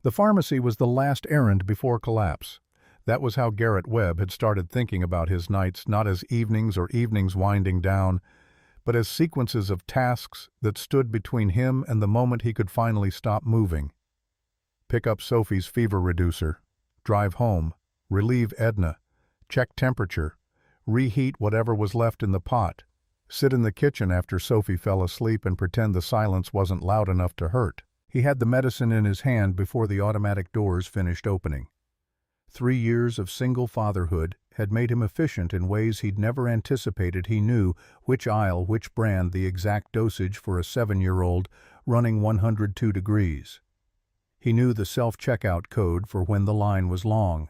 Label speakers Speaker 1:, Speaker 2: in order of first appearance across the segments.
Speaker 1: The pharmacy was the last errand before collapse. That was how Garrett Webb had started thinking about his nights, not as evenings or evenings winding down, but as sequences of tasks that stood between him and the moment he could finally stop moving. Pick up Sophie's fever reducer, drive home, relieve Edna, check temperature, reheat whatever was left in the pot, sit in the kitchen after Sophie fell asleep and pretend the silence wasn't loud enough to hurt. He had the medicine in his hand before the automatic doors finished opening. 3 years of single fatherhood had made him efficient in ways he'd never anticipated. He knew which aisle, which brand, the exact dosage for a 7-year-old running 102 degrees. He knew the self-checkout code for when the line was long.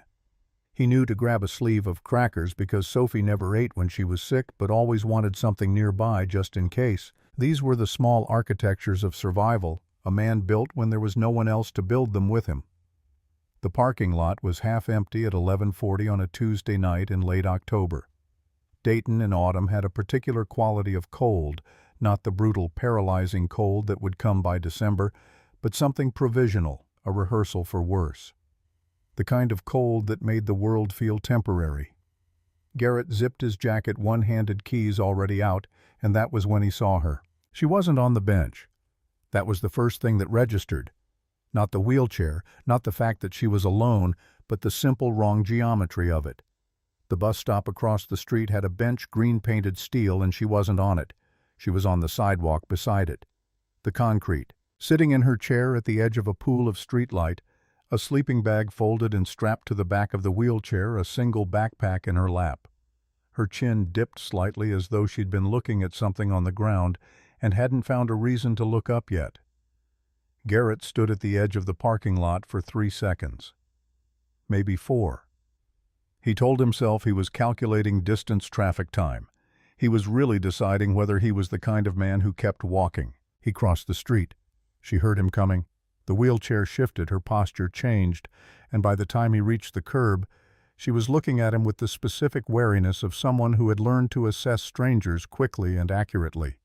Speaker 1: He knew to grab a sleeve of crackers because Sophie never ate when she was sick but always wanted something nearby just in case. These were the small architectures of survival a man built when there was no one else to build them with him. The parking lot was half empty at 11:40 on a Tuesday night in late October. Dayton in autumn had a particular quality of cold, not the brutal, paralyzing cold that would come by December, but something provisional, a rehearsal for worse. The kind of cold that made the world feel temporary. Garrett zipped his jacket, one-handed keys already out, and that was when he saw her. She wasn't on the bench. That was the first thing that registered. Not the wheelchair, not the fact that she was alone, but the simple wrong geometry of it. The bus stop across the street had a bench green-painted steel and she wasn't on it. She was on the sidewalk beside it. The concrete. Sitting in her chair at the edge of a pool of streetlight, a sleeping bag folded and strapped to the back of the wheelchair, a single backpack in her lap. Her chin dipped slightly as though she'd been looking at something on the ground and hadn't found a reason to look up yet. Garrett stood at the edge of the parking lot for 3 seconds. Maybe 4. He told himself he was calculating distance, traffic time. He was really deciding whether he was the kind of man who kept walking. He crossed the street. She heard him coming. The wheelchair shifted, her posture changed, and by the time he reached the curb, she was looking at him with the specific wariness of someone who had learned to assess strangers quickly and accurately.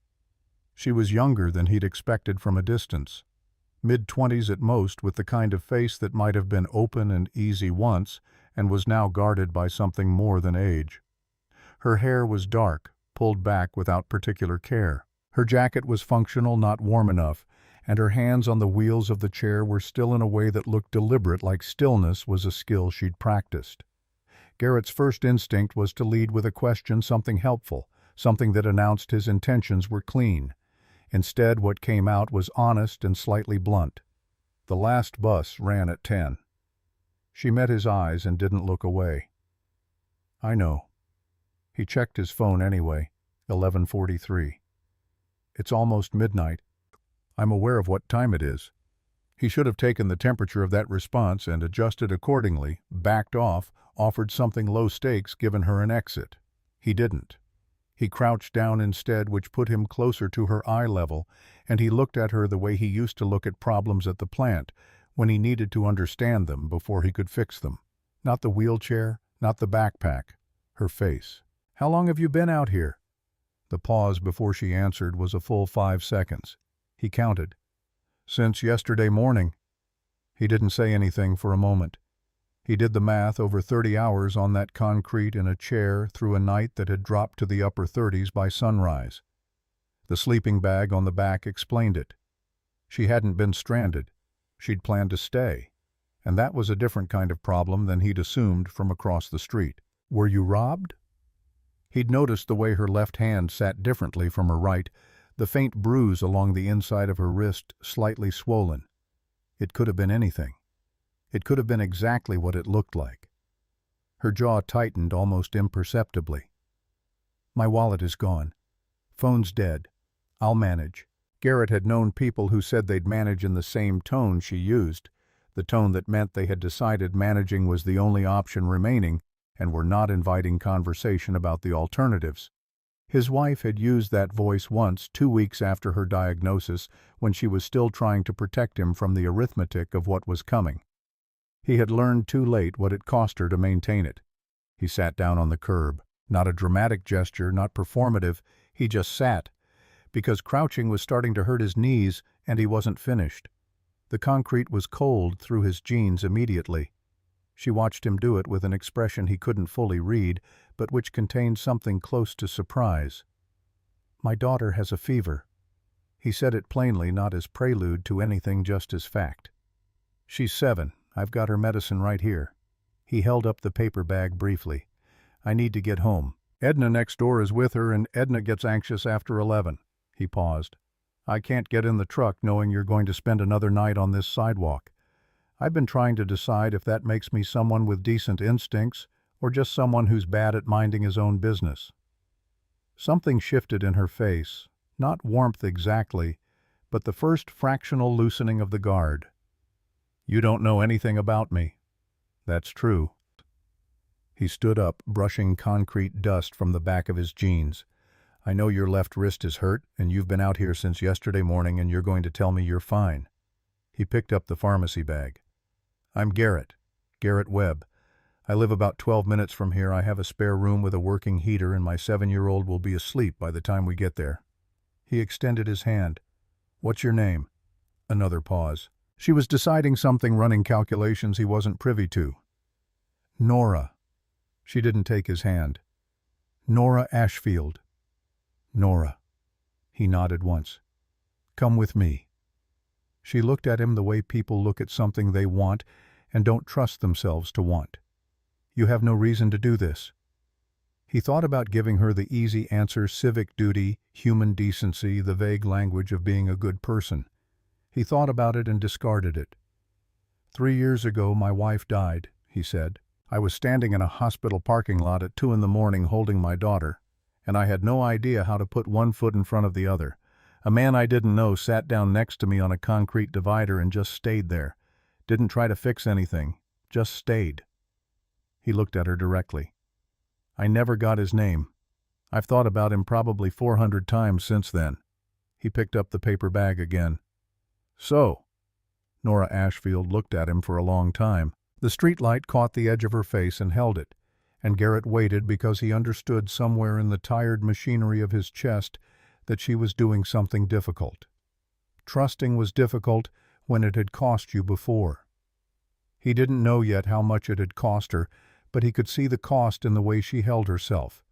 Speaker 1: She was younger than he'd expected from a distance. Mid-20s at most, with the kind of face that might have been open and easy once and was now guarded by something more than age. Her hair was dark, pulled back without particular care. Her jacket was functional, not warm enough, and her hands on the wheels of the chair were still in a way that looked deliberate, like stillness was a skill she'd practiced. Garrett's first instinct was to lead with a question, something helpful, something that announced his intentions were clean. Instead, what came out was honest and slightly blunt. The last bus ran at 10. She met his eyes and didn't look away. I know. He checked his phone anyway. 11:43. It's almost midnight. I'm aware of what time it is. He should have taken the temperature of that response and adjusted accordingly, backed off, offered something low stakes, given her an exit. He didn't. He crouched down instead, which put him closer to her eye level, and he looked at her the way he used to look at problems at the plant, when he needed to understand them before he could fix them. Not the wheelchair, not the backpack. Her face. How long have you been out here? The pause before she answered was a full 5 seconds. He counted. Since yesterday morning. He didn't say anything for a moment. He did the math over 30 hours on that concrete in a chair through a night that had dropped to the upper 30s by sunrise. The sleeping bag on the back explained it. She hadn't been stranded. She'd planned to stay. And that was a different kind of problem than he'd assumed from across the street. Were you robbed? He'd noticed the way her left hand sat differently from her right, the faint bruise along the inside of her wrist slightly swollen. It could have been anything. It could have been exactly what it looked like. Her jaw tightened almost imperceptibly. My wallet is gone. Phone's dead. I'll manage. Garrett had known people who said they'd manage in the same tone she used, the tone that meant they had decided managing was the only option remaining and were not inviting conversation about the alternatives. His wife had used that voice once, 2 weeks after her diagnosis, when she was still trying to protect him from the arithmetic of what was coming. He had learned too late what it cost her to maintain it. He sat down on the curb. Not a dramatic gesture, not performative. He just sat, because crouching was starting to hurt his knees, and he wasn't finished. The concrete was cold through his jeans immediately. She watched him do it with an expression he couldn't fully read, but which contained something close to surprise. "My daughter has a fever." He said it plainly, not as prelude to anything, just as fact. "She's 7. I've got her medicine right here." He held up the paper bag briefly. "I need to get home. Edna next door is with her, and Edna gets anxious after 11. He paused. "I can't get in the truck knowing you're going to spend another night on this sidewalk. I've been trying to decide if that makes me someone with decent instincts or just someone who's bad at minding his own business." Something shifted in her face, not warmth exactly, but the first fractional loosening of the guard. "You don't know anything about me." "That's true." He stood up, brushing concrete dust from the back of his jeans. "I know your left wrist is hurt, and you've been out here since yesterday morning, and you're going to tell me you're fine." He picked up the pharmacy bag. "I'm Garrett. Garrett Webb. I live about 12 minutes from here. I have a spare room with a working heater, and my 7-year-old will be asleep by the time we get there." He extended his hand. "What's your name?" Another pause. She was deciding something, running calculations he wasn't privy to. "Nora." She didn't take his hand. "Nora Ashfield." "Nora." He nodded once. "Come with me." She looked at him the way people look at something they want and don't trust themselves to want. "You have no reason to do this." He thought about giving her the easy answer: civic duty, human decency, the vague language of being a good person. He thought about it and discarded it. "3 years ago my wife died," he said. "I was standing in a hospital parking lot at 2 in the morning holding my daughter, and I had no idea how to put one foot in front of the other. A man I didn't know sat down next to me on a concrete divider and just stayed there. Didn't try to fix anything, just stayed." He looked at her directly. "I never got his name. I've thought about him probably 400 times since then." He picked up the paper bag again. "So?" Nora Ashfield looked at him for a long time. The streetlight caught the edge of her face and held it, and Garrett waited because he understood somewhere in the tired machinery of his chest that she was doing something difficult. Trusting was difficult when it had cost you before. He didn't know yet how much it had cost her, but he could see the cost in the way she held herself.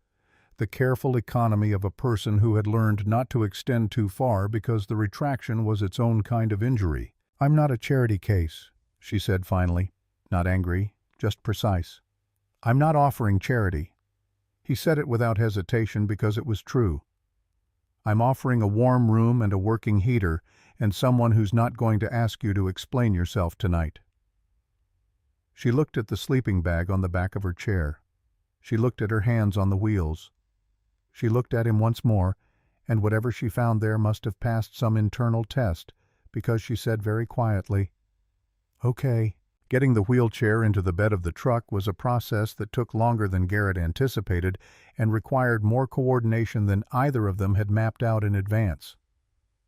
Speaker 1: The careful economy of a person who had learned not to extend too far because the retraction was its own kind of injury. "I'm not a charity case," she said finally. Not angry, just precise. "I'm not offering charity." He said it without hesitation because it was true. "I'm offering a warm room and a working heater and someone who's not going to ask you to explain yourself tonight." She looked at the sleeping bag on the back of her chair. She looked at her hands on the wheels. She looked at him once more, and whatever she found there must have passed some internal test, because she said very quietly, "Okay." Getting the wheelchair into the bed of the truck was a process that took longer than Garrett anticipated and required more coordination than either of them had mapped out in advance.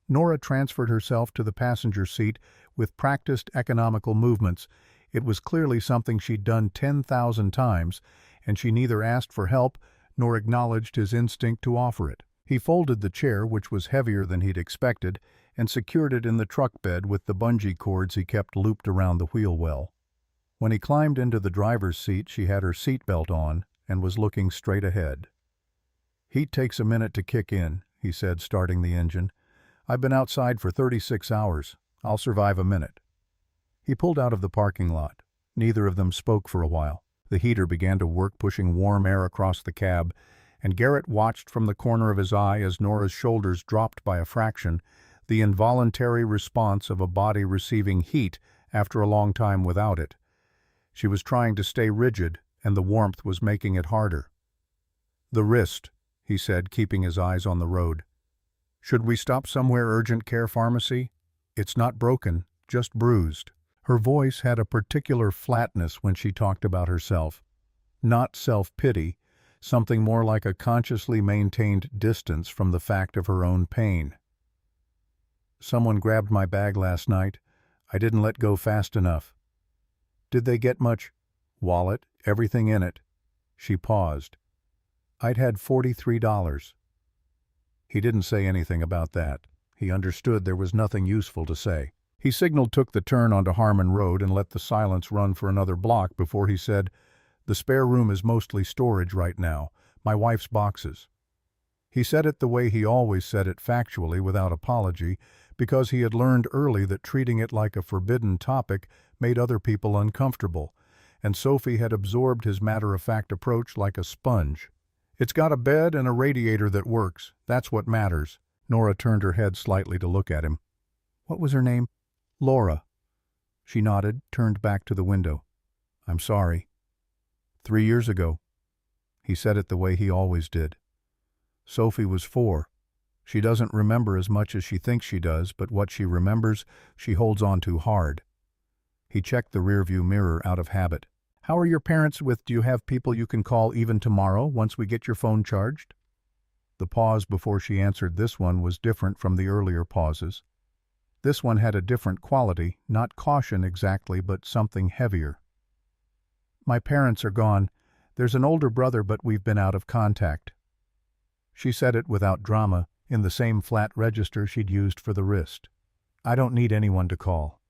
Speaker 1: Nora transferred herself to the passenger seat with practiced economical movements. It was clearly something she'd done 10,000 times, and she neither asked for help nor acknowledged his instinct to offer it. He folded the chair, which was heavier than he'd expected, and secured it in the truck bed with the bungee cords he kept looped around the wheel well. When he climbed into the driver's seat, she had her seatbelt on and was looking straight ahead. "Heat takes a minute to kick in," he said, starting the engine. "I've been outside for 36 hours. I'll survive a minute." He pulled out of the parking lot. Neither of them spoke for a while. The heater began to work, pushing warm air across the cab, and Garrett watched from the corner of his eye as Nora's shoulders dropped by a fraction, the involuntary response of a body receiving heat after a long time without it. She was trying to stay rigid, and the warmth was making it harder. "The wrist," he said, keeping his eyes on the road. "Should we stop somewhere? Urgent care pharmacy? It's not broken, just bruised." Her voice had a particular flatness when she talked about herself. Not self-pity, something more like a consciously maintained distance from the fact of her own pain. "Someone grabbed my bag last night. I didn't let go fast enough." "Did they get much?" "Wallet, everything in it." She paused. "I'd had $43. He didn't say anything about that. He understood there was nothing useful to say. He signaled took the turn onto Harmon Road and let the silence run for another block before he said, "The spare room is mostly storage right now, my wife's boxes." He said it the way he always said it, factually, without apology, because he had learned early that treating it like a forbidden topic made other people uncomfortable, and Sophie had absorbed his matter-of-fact approach like a sponge. "It's got a bed and a radiator that works. That's what matters." Nora turned her head slightly to look at him. "What was her name?" "Laura." She nodded, turned back to the window. "I'm sorry." 3 years ago. He said it the way he always did. Sophie was 4. She doesn't remember as much as she thinks she does, but what she remembers, she holds on to hard. He checked the rearview mirror out of habit. "How are your parents with? Do you have people you can call even tomorrow, once we get your phone charged?" The pause before she answered this one was different from the earlier pauses. This one had a different quality, not caution exactly, but something heavier. "My parents are gone. There's an older brother, but we've been out of contact." She said it without drama, in the same flat register she'd used for the wrist. "I don't need anyone to call."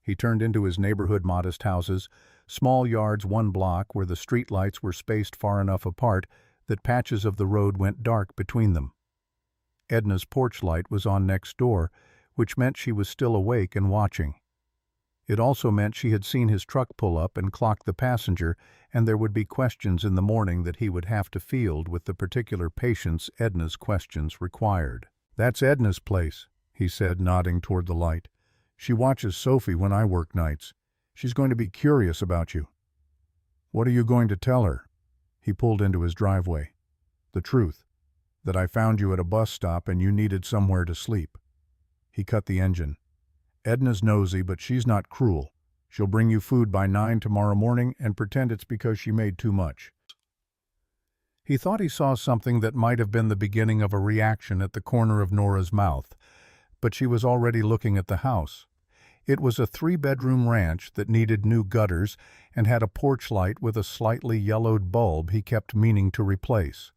Speaker 1: He turned into his neighborhood modest houses, small yards 1 block where the streetlights were spaced far enough apart that patches of the road went dark between them. Edna's porch light was on next door, which meant she was still awake and watching. It also meant she had seen his truck pull up and clock the passenger, and there would be questions in the morning that he would have to field with the particular patience Edna's questions required. "That's Edna's place," he said, nodding toward the light. "She watches Sophie when I work nights. She's going to be curious about you." "What are you going to tell her?" He pulled into his driveway. "The truth. That I found you at a bus stop and you needed somewhere to sleep." He cut the engine. "Edna's nosy, but she's not cruel. She'll bring you food by 9 tomorrow morning and pretend it's because she made too much." He thought he saw something that might have been the beginning of a reaction at the corner of Nora's mouth, but she was already looking at the house. It was a 3-bedroom ranch that needed new gutters and had a porch light with a slightly yellowed bulb he kept meaning to replace.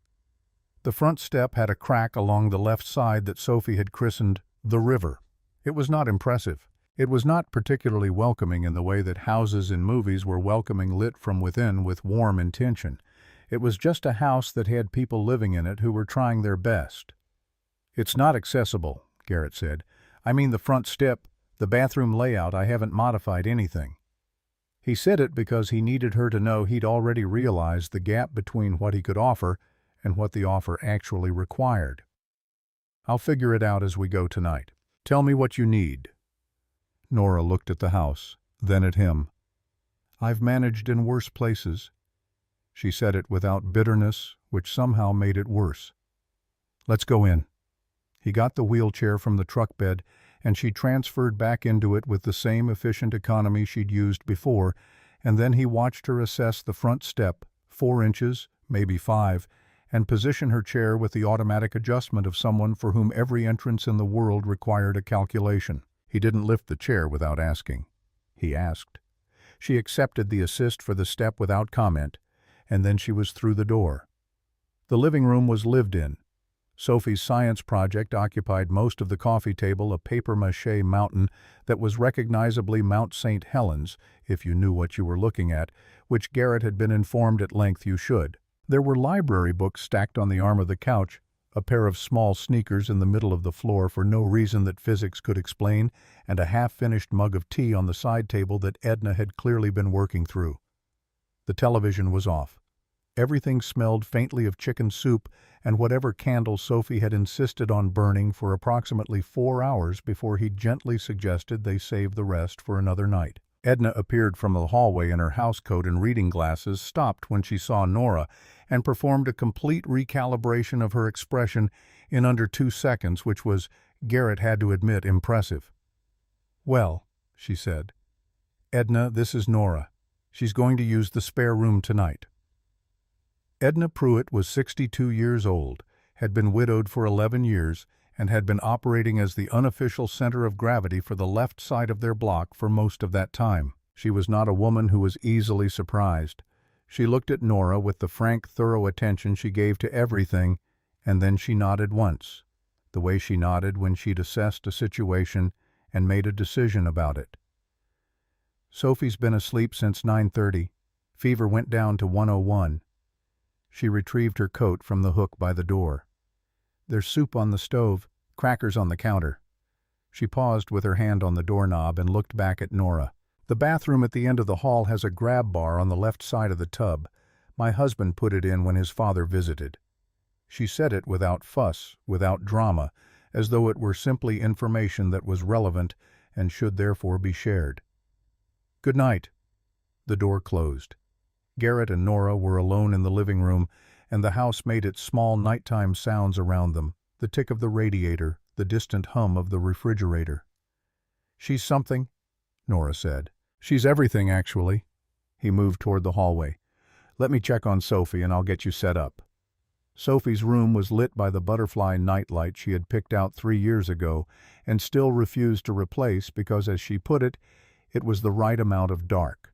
Speaker 1: The front step had a crack along the left side that Sophie had christened the river. It was not impressive. It was not particularly welcoming in the way that houses in movies were welcoming, lit from within with warm intention. It was just a house that had people living in it who were trying their best. "It's not accessible," Garrett said. "I mean the front step, the bathroom layout, I haven't modified anything." He said it because he needed her to know he'd already realized the gap between what he could offer and what the offer actually required. "I'll figure it out as we go tonight. Tell me what you need." Nora looked at the house, then at him. "I've managed in worse places." She said it without bitterness, which somehow made it worse. "Let's go in." He got the wheelchair from the truck bed, and she transferred back into it with the same efficient economy she'd used before, and then he watched her assess the front step, 4 inches, maybe 5, and position her chair with the automatic adjustment of someone for whom every entrance in the world required a calculation. He didn't lift the chair without asking. He asked. She accepted the assist for the step without comment, and then she was through the door. The living room was lived in. Sophie's science project occupied most of the coffee table, a papier-mâché mountain that was recognizably Mount St. Helens, if you knew what you were looking at, which Garrett had been informed at length you should. There were library books stacked on the arm of the couch, a pair of small sneakers in the middle of the floor for no reason that physics could explain, and a half-finished mug of tea on the side table that Edna had clearly been working through. The television was off. Everything smelled faintly of chicken soup and whatever candle Sophie had insisted on burning for approximately 4 hours before he gently suggested they save the rest for another night. Edna appeared from the hallway in her housecoat and reading glasses, stopped when she saw Nora, and performed a complete recalibration of her expression in under 2 seconds, which was, Garrett had to admit, impressive. "Well," she said, "Edna, this is Nora. She's going to use the spare room tonight." Edna Pruitt was 62 years old, had been widowed for 11 years, and had been operating as the unofficial center of gravity for the left side of their block for most of that time. She was not a woman who was easily surprised. She looked at Nora with the frank, thorough attention she gave to everything, and then she nodded once, the way she nodded when she'd assessed a situation and made a decision about it. Sophie's been asleep since 9:30. Fever went down to 101. She retrieved her coat from the hook by the door. There's soup on the stove, crackers on the counter. She paused with her hand on the doorknob and looked back at Nora. The bathroom at the end of the hall has a grab bar on the left side of the tub. My husband put it in when his father visited. She said it without fuss, without drama, as though it were simply information that was relevant and should therefore be shared. Good night. The door closed. Garrett and Nora were alone in the living room, and the house made its small nighttime sounds around them, the tick of the radiator, the distant hum of the refrigerator. She's something, Nora said. She's everything, actually. He moved toward the hallway. Let me check on Sophie and I'll get you set up. Sophie's room was lit by the butterfly nightlight she had picked out 3 years ago and still refused to replace because, as she put it, it was the right amount of dark.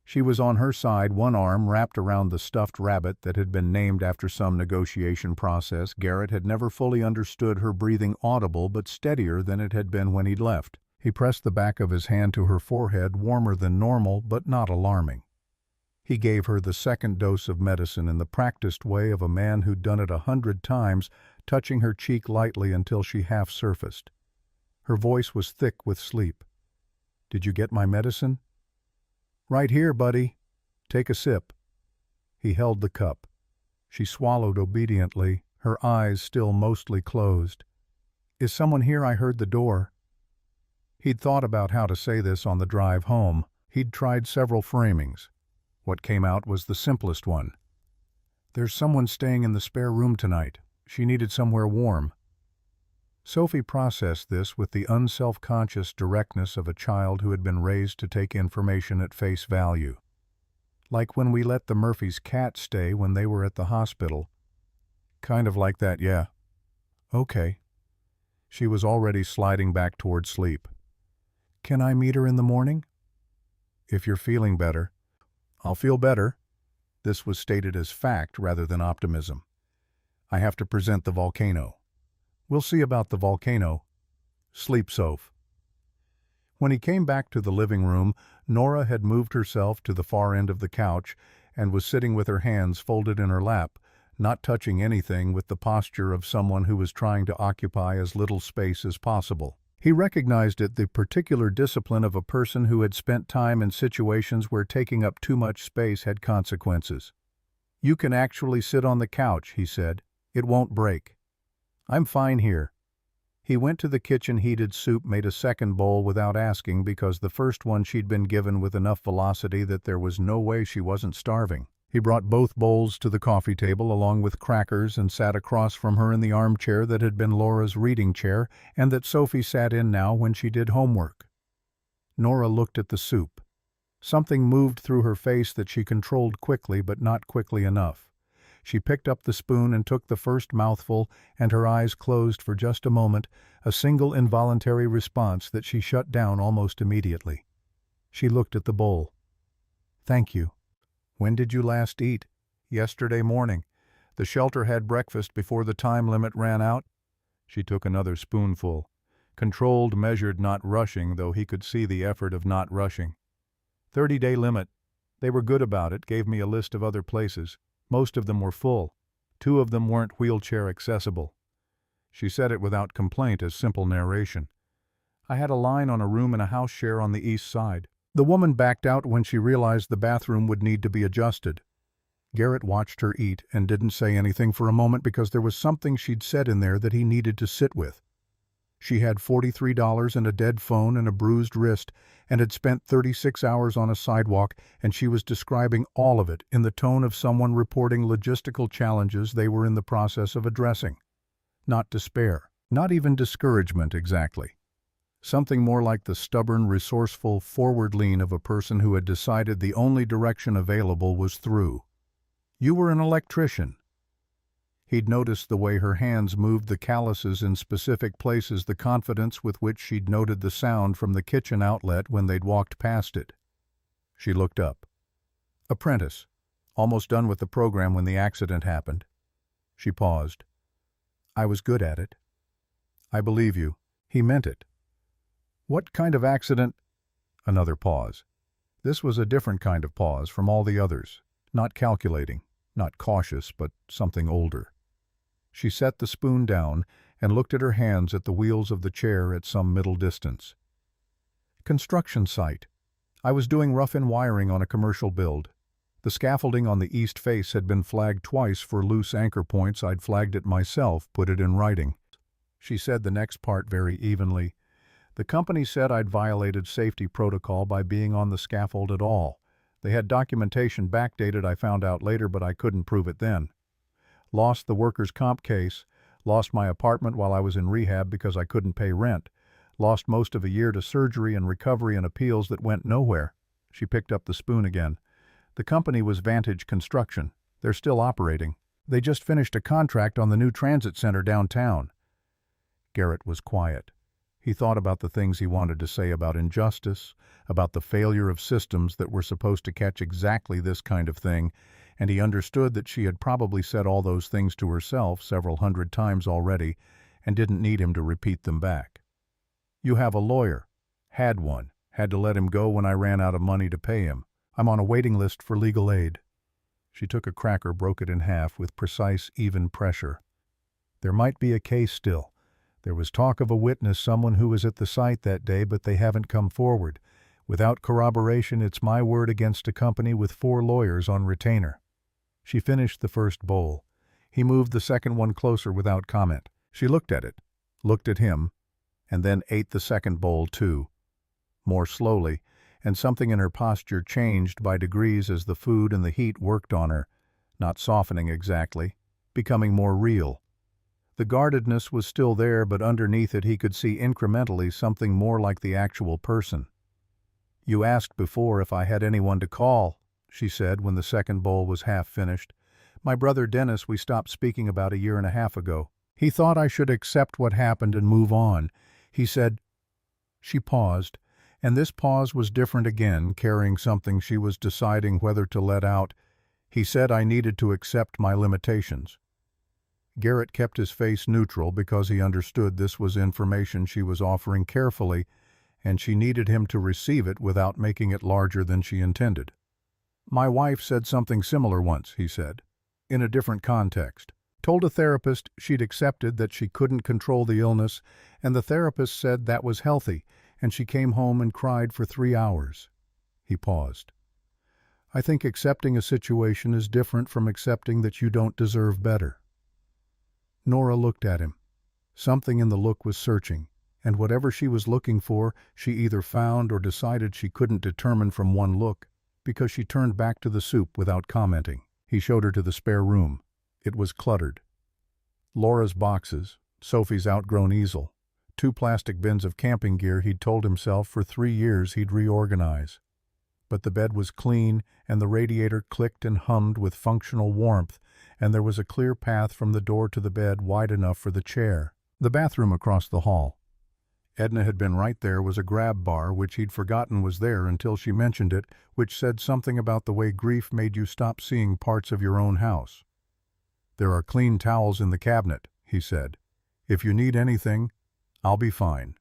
Speaker 1: She was on her side, one arm wrapped around the stuffed rabbit that had been named after some negotiation process. Garrett had never fully understood her breathing, audible but steadier than it had been when he'd left. He pressed the back of his hand to her forehead, warmer than normal but not alarming. He gave her the second dose of medicine in the practiced way of a man who'd done it 100 times, touching her cheek lightly until she half surfaced. Her voice was thick with sleep. Did you get my medicine? Right here, buddy. Take a sip. He held the cup. She swallowed obediently, her eyes still mostly closed. Is someone here? I heard the door. He'd thought about how to say this on the drive home. He'd tried several framings. What came out was the simplest one. There's someone staying in the spare room tonight. She needed somewhere warm. Sophie processed this with the unself-conscious directness of a child who had been raised to take information at face value. Like when we let the Murphys' cat stay when they were at the hospital. Kind of like that, yeah. Okay. She was already sliding back toward sleep. Can I meet her in the morning? If you're feeling better. I'll feel better. This was stated as fact rather than optimism. I have to present the volcano. We'll see about the volcano. Sleep, Soph. When he came back to the living room, Nora had moved herself to the far end of the couch and was sitting with her hands folded in her lap, not touching anything, with the posture of someone who was trying to occupy as little space as possible. He recognized it, the particular discipline of a person who had spent time in situations where taking up too much space had consequences. You can actually sit on the couch, he said. It won't break. I'm fine here. He went to the kitchen, heated soup, made a second bowl without asking because the first one she'd been given with enough velocity that there was no way she wasn't starving. He brought both bowls to the coffee table along with crackers and sat across from her in the armchair that had been Laura's reading chair and that Sophie sat in now when she did homework. Nora looked at the soup. Something moved through her face that she controlled quickly, but not quickly enough. She picked up the spoon and took the first mouthful, and her eyes closed for just a moment, a single involuntary response that she shut down almost immediately. She looked at the bowl. Thank you. When did you last eat? Yesterday morning. The shelter had breakfast before the time limit ran out. She took another spoonful. Controlled, measured, not rushing, though he could see the effort of not rushing. 30-day limit. They were good about it, gave me a list of other places. Most of them were full. 2 of them weren't wheelchair accessible. She said it without complaint, as simple narration. I had a line on a room in a house share on the east side. The woman backed out when she realized the bathroom would need to be adjusted. Garrett watched her eat and didn't say anything for a moment because there was something she'd said in there that he needed to sit with. She had $43 and a dead phone and a bruised wrist and had spent 36 hours on a sidewalk, and she was describing all of it in the tone of someone reporting logistical challenges they were in the process of addressing. Not despair, not even discouragement exactly. Something more like the stubborn, resourceful forward lean of a person who had decided the only direction available was through. You were an electrician. He'd noticed the way her hands moved the calluses in specific places, the confidence with which she'd noted the sound from the kitchen outlet when they'd walked past it. She looked up. Apprentice. Almost done with the program when the accident happened. She paused. I was good at it. I believe you. He meant it. What kind of accident? Another pause. This was a different kind of pause from all the others. Not calculating, not cautious, but something older. She set the spoon down and looked at her hands at the wheels of the chair at some middle distance. Construction site. I was doing rough-in wiring on a commercial build. The scaffolding on the east face had been flagged twice for loose anchor points. I'd flagged it myself, put it in writing. She said the next part very evenly. The company said I'd violated safety protocol by being on the scaffold at all. They had documentation backdated, I found out later, but I couldn't prove it then. Lost the workers' comp case, lost my apartment while I was in rehab because I couldn't pay rent, lost most of a year to surgery and recovery and appeals that went nowhere. She picked up the spoon again. The company was Vantage Construction. They're still operating. They just finished a contract on the new transit center downtown. Garrett was quiet. He thought about the things he wanted to say about injustice, about the failure of systems that were supposed to catch exactly this kind of thing, and he understood that she had probably said all those things to herself several hundred times already and didn't need him to repeat them back. You have a lawyer. Had one. Had to let him go when I ran out of money to pay him. I'm on a waiting list for legal aid. She took a cracker, broke it in half with precise, even pressure. There might be a case still. There was talk of a witness, someone who was at the site that day, but they haven't come forward. Without corroboration, it's my word against a company with 4 lawyers on retainer. She finished the first bowl. He moved the second one closer without comment. She looked at it, looked at him, and then ate the second bowl too. More slowly, and something in her posture changed by degrees as the food and the heat worked on her, not softening exactly, becoming more real. The guardedness was still there, but underneath it he could see incrementally something more like the actual person. You asked before if I had anyone to call, she said when the second bowl was half finished. My brother Dennis we stopped speaking about a year and a half ago. He thought I should accept what happened and move on. He said... She paused, and this pause was different again, carrying something she was deciding whether to let out. He said I needed to accept my limitations. Garrett kept his face neutral because he understood this was information she was offering carefully, and she needed him to receive it without making it larger than she intended. My wife said something similar once, he said, in a different context. Told a therapist she'd accepted that she couldn't control the illness, and the therapist said that was healthy, and she came home and cried for 3 hours. He paused. I think accepting a situation is different from accepting that you don't deserve better. Nora looked at him. Something in the look was searching, and whatever she was looking for, she either found or decided she couldn't determine from one look, because she turned back to the soup without commenting. He showed her to the spare room. It was cluttered. Laura's boxes, Sophie's outgrown easel, 2 plastic bins of camping gear he'd told himself for 3 years he'd reorganize. But the bed was clean, and the radiator clicked and hummed with functional warmth, and there was a clear path from the door to the bed wide enough for the chair. The bathroom across the hall. Edna had been right there was a grab bar, which he'd forgotten was there until she mentioned it, which said something about the way grief made you stop seeing parts of your own house. There are clean towels in the cabinet, he said. If you need anything, I'll be fine.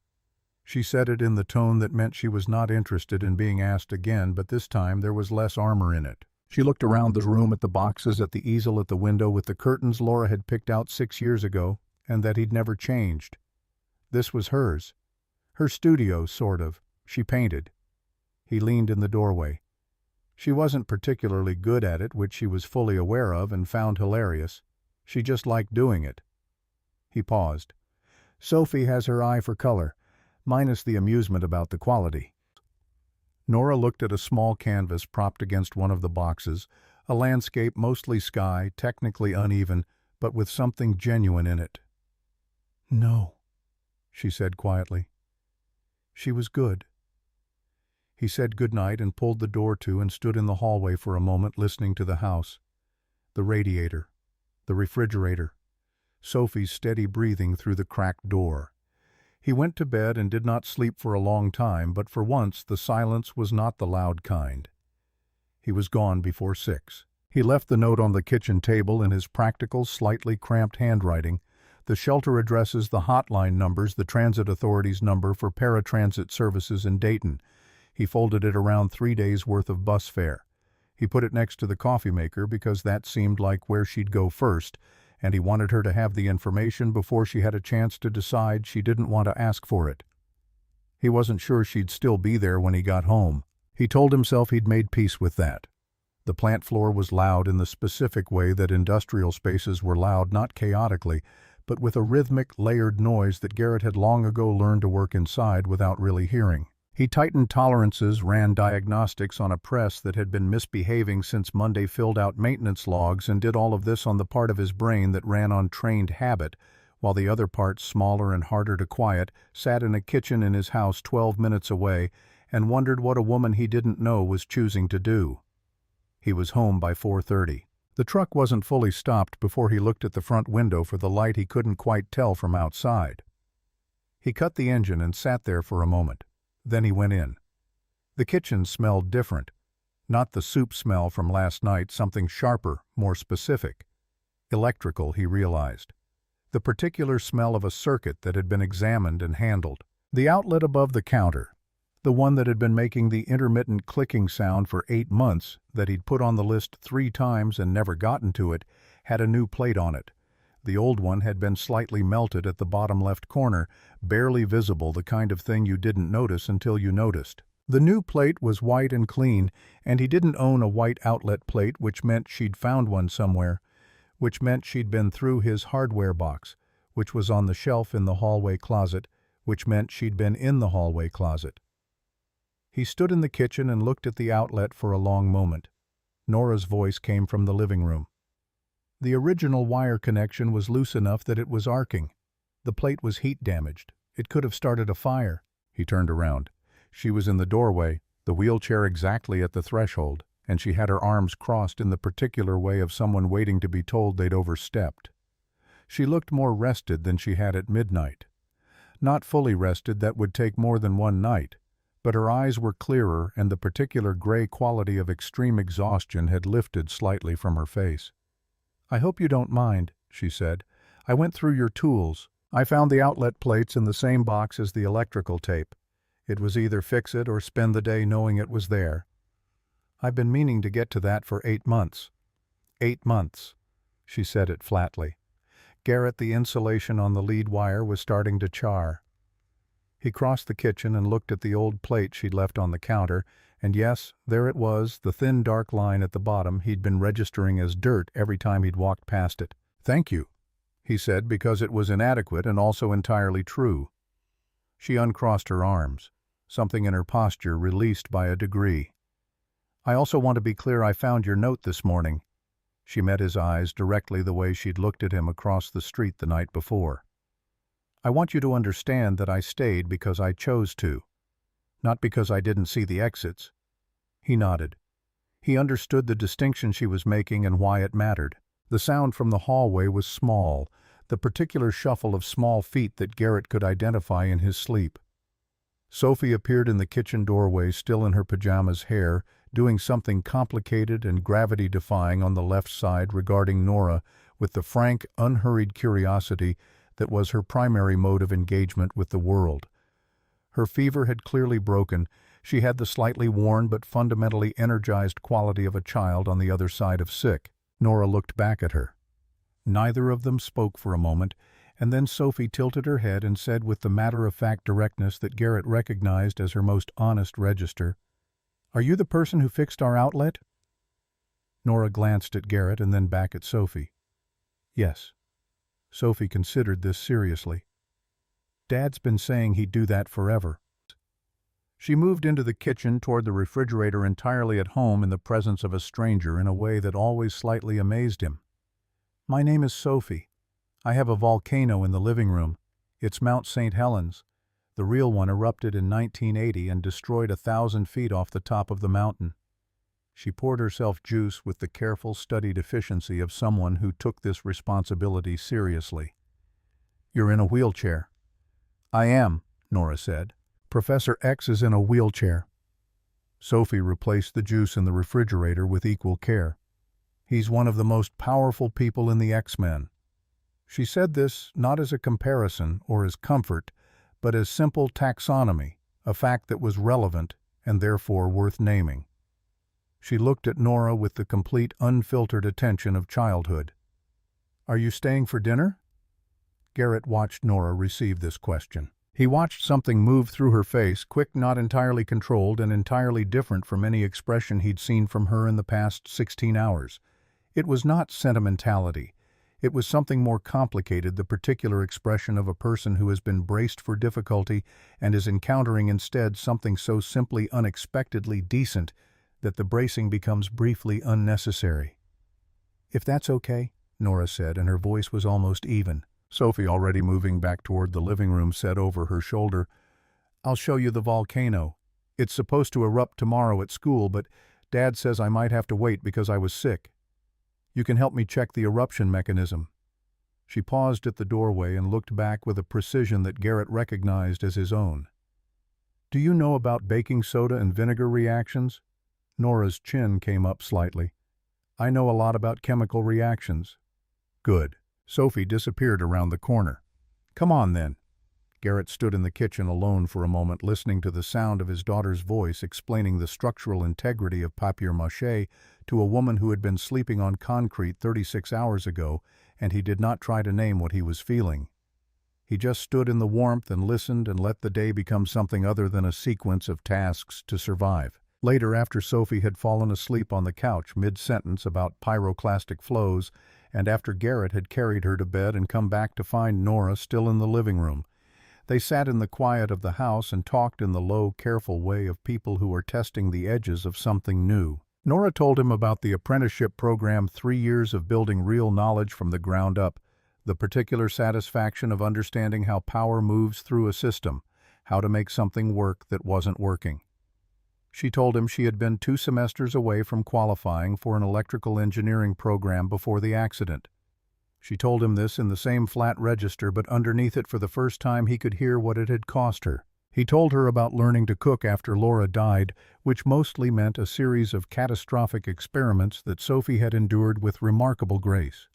Speaker 1: She said it in the tone that meant she was not interested in being asked again, but this time there was less armor in it. She looked around the room at the boxes, at the easel at the window with the curtains Laura had picked out 6 years ago, and that he'd never changed. This was hers. Her studio, sort of. She painted. He leaned in the doorway. She wasn't particularly good at it, which she was fully aware of and found hilarious. She just liked doing it. He paused. Sophie has her eye for color, minus the amusement about the quality. Nora looked at a small canvas propped against one of the boxes, a landscape mostly sky, technically uneven, but with something genuine in it. No, she said quietly. She was good. He said goodnight and pulled the door to and stood in the hallway for a moment listening to the house. The radiator, the refrigerator, Sophie's steady breathing through the cracked door. He went to bed and did not sleep for a long time, but for once the silence was not the loud kind. He was gone before 6. He left the note on the kitchen table in his practical, slightly cramped handwriting, The shelter addresses, the hotline numbers, the transit authority's number for paratransit services in Dayton. He folded it around 3 days' worth of bus fare. He put it next to the coffee maker because that seemed like where she'd go first, and he wanted her to have the information before she had a chance to decide she didn't want to ask for it. He wasn't sure she'd still be there when he got home. He told himself he'd made peace with that. The plant floor was loud in the specific way that industrial spaces were loud, not chaotically, but with a rhythmic, layered noise that Garrett had long ago learned to work inside without really hearing. He tightened tolerances, ran diagnostics on a press that had been misbehaving since Monday, filled out maintenance logs, and did all of this on the part of his brain that ran on trained habit, while the other part, smaller and harder to quiet, sat in a kitchen in his house 12 minutes away and wondered what a woman he didn't know was choosing to do. He was home by 4:30. The truck wasn't fully stopped before he looked at the front window for the light he couldn't quite tell from outside. He cut the engine and sat there for a moment. Then he went in. The kitchen smelled different. Not the soup smell from last night, something sharper, more specific. Electrical, he realized. The particular smell of a circuit that had been examined and handled. The outlet above the counter, the one that had been making the intermittent clicking sound for 8 months, that he'd put on the list 3 times and never gotten to it, had a new plate on it. The old one had been slightly melted at the bottom left corner, barely visible, the kind of thing you didn't notice until you noticed. The new plate was white and clean, and he didn't own a white outlet plate, which meant she'd found one somewhere, which meant she'd been through his hardware box, which was on the shelf in the hallway closet, which meant she'd been in the hallway closet. He stood in the kitchen and looked at the outlet for a long moment. Nora's voice came from the living room. The original wire connection was loose enough that it was arcing. The plate was heat damaged. It could have started a fire. He turned around. She was in the doorway, the wheelchair exactly at the threshold, and she had her arms crossed in the particular way of someone waiting to be told they'd overstepped. She looked more rested than she had at midnight. Not fully rested, that would take more than one night, but her eyes were clearer and the particular gray quality of extreme exhaustion had lifted slightly from her face. "I hope you don't mind," she said. "I went through your tools. I found the outlet plates in the same box as the electrical tape. It was either fix it or spend the day knowing it was there. I've been meaning to get to that for 8 months. 8 months." She said it flatly. Garrett, the insulation on the lead wire was starting to char. He crossed the kitchen and looked at the old plate she'd left on the counter, and yes, there it was, the thin dark line at the bottom he'd been registering as dirt every time he'd walked past it. "Thank you," he said, because it was inadequate and also entirely true. She uncrossed her arms. Something in her posture released by a degree. "I also want to be clear, I found your note this morning." She met his eyes directly the way she'd looked at him across the street the night before. "I want you to understand that I stayed because I chose to. Not because I didn't see the exits." He nodded. He understood the distinction she was making and why it mattered. The sound from the hallway was small, the particular shuffle of small feet that Garrett could identify in his sleep. Sophie appeared in the kitchen doorway, still in her pajamas, hair, doing something complicated and gravity-defying on the left side regarding Nora with the frank, unhurried curiosity that was her primary mode of engagement with the world. Her fever had clearly broken. She had the slightly worn but fundamentally energized quality of a child on the other side of sick. Nora looked back at her. Neither of them spoke for a moment, and then Sophie tilted her head and said with the matter-of-fact directness that Garrett recognized as her most honest register, "Are you the person who fixed our outlet?" Nora glanced at Garrett and then back at Sophie. "Yes." Sophie considered this seriously. "Dad's been saying he'd do that forever." She moved into the kitchen toward the refrigerator, entirely at home in the presence of a stranger in a way that always slightly amazed him. "My name is Sophie. I have a volcano in the living room. It's Mount St. Helens. The real one erupted in 1980 and destroyed 1,000 feet off the top of the mountain." She poured herself juice with the careful, studied efficiency of someone who took this responsibility seriously. "You're in a wheelchair." "I am," Nora said. "Professor X is in a wheelchair." Sophie replaced the juice in the refrigerator with equal care. "He's one of the most powerful people in the X-Men." She said this not as a comparison or as comfort, but as simple taxonomy, a fact that was relevant and therefore worth naming. She looked at Nora with the complete, unfiltered attention of childhood. "Are you staying for dinner?" Garrett watched Nora receive this question. He watched something move through her face, quick, not entirely controlled, and entirely different from any expression he'd seen from her in the past 16 hours. It was not sentimentality. It was something more complicated, the particular expression of a person who has been braced for difficulty and is encountering instead something so simply unexpectedly decent that the bracing becomes briefly unnecessary. "If that's okay," Nora said, and her voice was almost even. Sophie, already moving back toward the living room, said over her shoulder, "I'll show you the volcano. It's supposed to erupt tomorrow at school, but Dad says I might have to wait because I was sick. You can help me check the eruption mechanism." She paused at the doorway and looked back with a precision that Garrett recognized as his own. "Do you know about baking soda and vinegar reactions?" Nora's chin came up slightly. "I know a lot about chemical reactions." "Good." Sophie disappeared around the corner. "Come on, then." Garrett stood in the kitchen alone for a moment, listening to the sound of his daughter's voice explaining the structural integrity of papier-mâché to a woman who had been sleeping on concrete 36 hours ago, and he did not try to name what he was feeling. He just stood in the warmth and listened and let the day become something other than a sequence of tasks to survive. Later, after Sophie had fallen asleep on the couch mid-sentence about pyroclastic flows, and after Garrett had carried her to bed and come back to find Nora still in the living room, they sat in the quiet of the house and talked in the low, careful way of people who are testing the edges of something new. Nora told him about the apprenticeship program, 3 years of building real knowledge from the ground up, the particular satisfaction of understanding how power moves through a system, how to make something work that wasn't working. She told him she had been 2 semesters away from qualifying for an electrical engineering program before the accident. She told him this in the same flat register, but underneath it for the first time he could hear what it had cost her. He told her about learning to cook after Laura died, which mostly meant a series of catastrophic experiments that Sophie had endured with remarkable grace.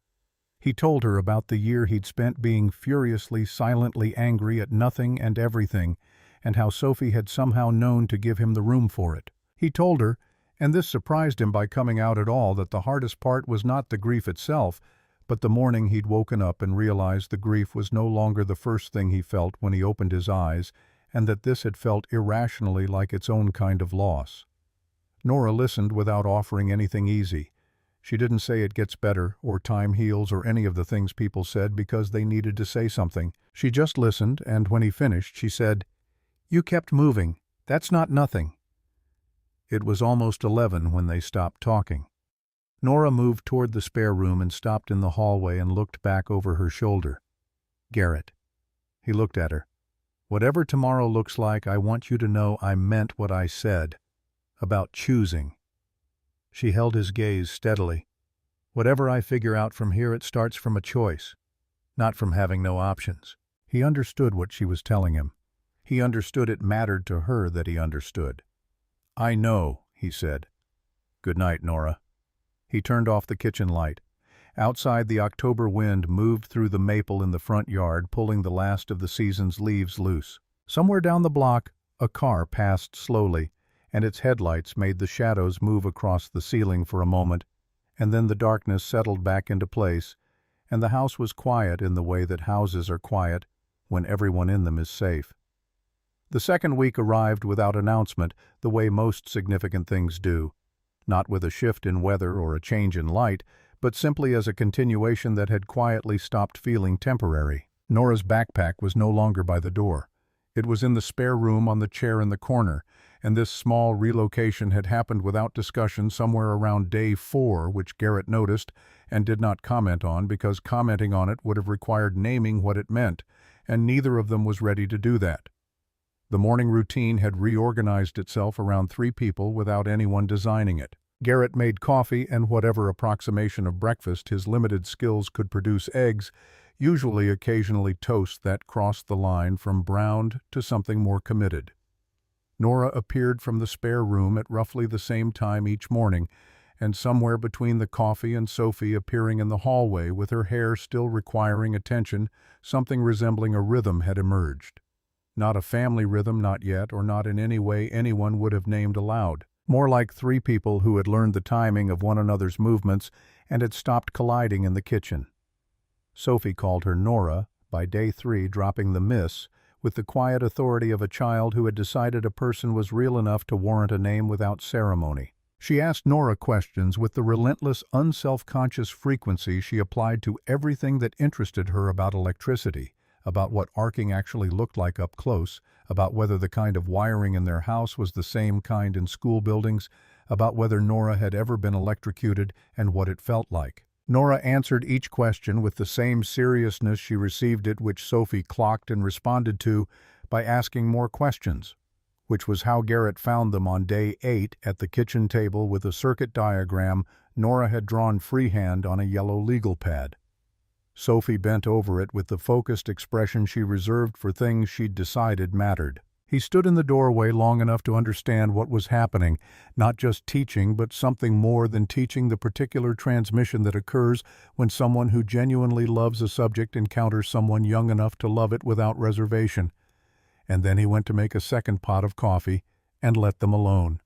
Speaker 1: He told her about the year he'd spent being furiously, silently angry at nothing and everything, and how Sophie had somehow known to give him the room for it. He told her, and this surprised him by coming out at all, that the hardest part was not the grief itself, but the morning he'd woken up and realized the grief was no longer the first thing he felt when he opened his eyes, and that this had felt irrationally like its own kind of loss. Nora listened without offering anything easy. She didn't say it gets better, or time heals, or any of the things people said because they needed to say something. She just listened, and when he finished, she said, "You kept moving. That's not nothing." It was almost 11 when they stopped talking. Nora moved toward the spare room and stopped in the hallway and looked back over her shoulder. "Garrett." He looked at her. "Whatever tomorrow looks like, I want you to know I meant what I said. About choosing." She held his gaze steadily. "Whatever I figure out from here, it starts from a choice, not from having no options." He understood what she was telling him. He understood it mattered to her that he understood. "I know," he said. "Good night, Nora." He turned off the kitchen light. Outside, the October wind moved through the maple in the front yard, pulling the last of the season's leaves loose. Somewhere down the block, a car passed slowly, and its headlights made the shadows move across the ceiling for a moment, and then the darkness settled back into place, and the house was quiet in the way that houses are quiet when everyone in them is safe. The second week arrived without announcement, the way most significant things do. Not with a shift in weather or a change in light, but simply as a continuation that had quietly stopped feeling temporary. Nora's backpack was no longer by the door. It was in the spare room on the chair in the corner, and this small relocation had happened without discussion somewhere around day 4, which Garrett noticed and did not comment on because commenting on it would have required naming what it meant, and neither of them was ready to do that. The morning routine had reorganized itself around 3 people without anyone designing it. Garrett made coffee and whatever approximation of breakfast his limited skills could produce: eggs, usually occasionally toast that crossed the line from browned to something more committed. Nora appeared from the spare room at roughly the same time each morning, and somewhere between the coffee and Sophie appearing in the hallway with her hair still requiring attention, something resembling a rhythm had emerged. Not a family rhythm, not yet, or not in any way anyone would have named aloud. More like three people who had learned the timing of one another's movements and had stopped colliding in the kitchen. Sophie called her Nora, by day 3 dropping the miss, with the quiet authority of a child who had decided a person was real enough to warrant a name without ceremony. She asked Nora questions with the relentless, unself-conscious frequency she applied to everything that interested her about electricity, about what arcing actually looked like up close, about whether the kind of wiring in their house was the same kind in school buildings, about whether Nora had ever been electrocuted and what it felt like. Nora answered each question with the same seriousness she received it, which Sophie clocked and responded to by asking more questions, which was how Garrett found them on day 8 at the kitchen table with a circuit diagram Nora had drawn freehand on a yellow legal pad. Sophie bent over it with the focused expression she reserved for things she'd decided mattered. He stood in the doorway long enough to understand what was happening, not just teaching, but something more than teaching, the particular transmission that occurs when someone who genuinely loves a subject encounters someone young enough to love it without reservation. And then he went to make a second pot of coffee and let them alone.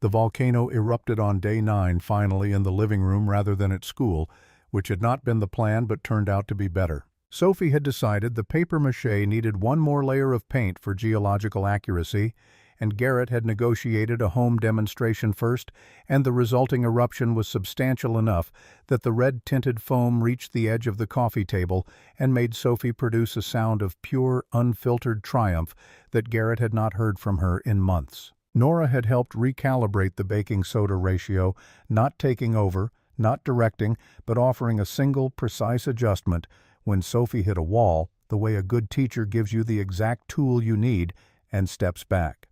Speaker 1: The volcano erupted on day 9 finally in the living room rather than at school, which had not been the plan but turned out to be better. Sophie had decided the papier-mâché needed one more layer of paint for geological accuracy, and Garrett had negotiated a home demonstration first, and the resulting eruption was substantial enough that the red-tinted foam reached the edge of the coffee table and made Sophie produce a sound of pure, unfiltered triumph that Garrett had not heard from her in months. Nora had helped recalibrate the baking soda ratio, not taking over, not directing, but offering a single, precise adjustment when Sophie hit a wall, the way a good teacher gives you the exact tool you need and steps back.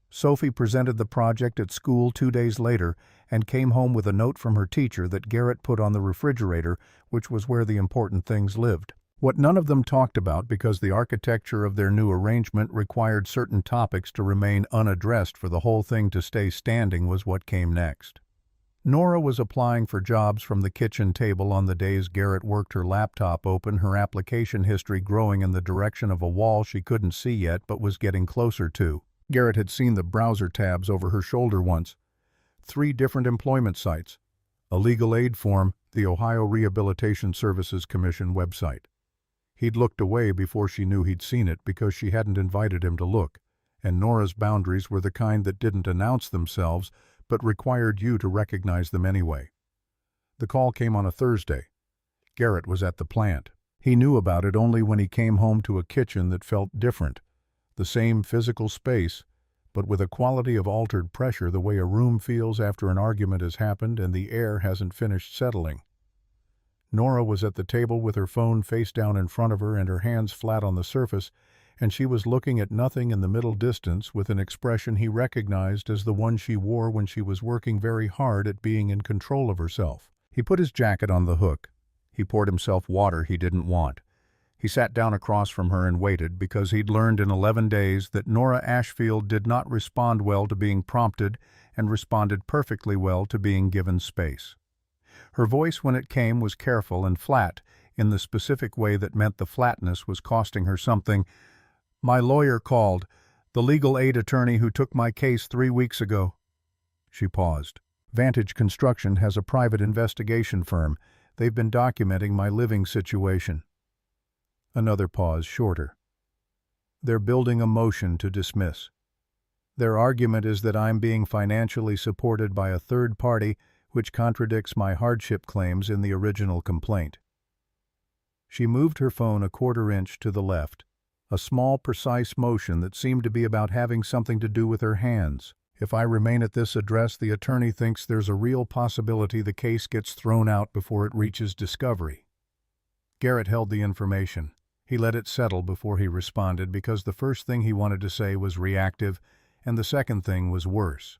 Speaker 1: Sophie presented the project at school 2 days later and came home with a note from her teacher that Garrett put on the refrigerator, which was where the important things lived. What none of them talked about, because the architecture of their new arrangement required certain topics to remain unaddressed for the whole thing to stay standing, was what came next. Nora was applying for jobs from the kitchen table on the days Garrett worked her laptop open, her application history growing in the direction of a wall she couldn't see yet but was getting closer to. Garrett had seen the browser tabs over her shoulder once. 3 different employment sites. A legal aid form, the Ohio Rehabilitation Services Commission website. He'd looked away before she knew he'd seen it because she hadn't invited him to look, and Nora's boundaries were the kind that didn't announce themselves but required you to recognize them anyway. The call came on a Thursday. Garrett was at the plant. He knew about it only when he came home to a kitchen that felt different. The same physical space, but with a quality of altered pressure, the way a room feels after an argument has happened and the air hasn't finished settling. Nora was at the table with her phone face down in front of her and her hands flat on the surface, and she was looking at nothing in the middle distance with an expression he recognized as the one she wore when she was working very hard at being in control of herself. He put his jacket on the hook. He poured himself water he didn't want. He sat down across from her and waited, because he'd learned in 11 days that Nora Ashfield did not respond well to being prompted and responded perfectly well to being given space. Her voice when it came was careful and flat in the specific way that meant the flatness was costing her something. "My lawyer called, the legal aid attorney who took my case 3 weeks ago." She paused. "Vantage Construction has a private investigation firm. They've been documenting my living situation." Another pause, shorter. "They're building a motion to dismiss. Their argument is that I'm being financially supported by a third party, which contradicts my hardship claims in the original complaint." She moved her phone a 1/4 inch to the left. A small, precise motion that seemed to be about having something to do with her hands. "If I remain at this address, the attorney thinks there's a real possibility the case gets thrown out before it reaches discovery." Garrett held the information. He let it settle before he responded, because the first thing he wanted to say was reactive, and the second thing was worse.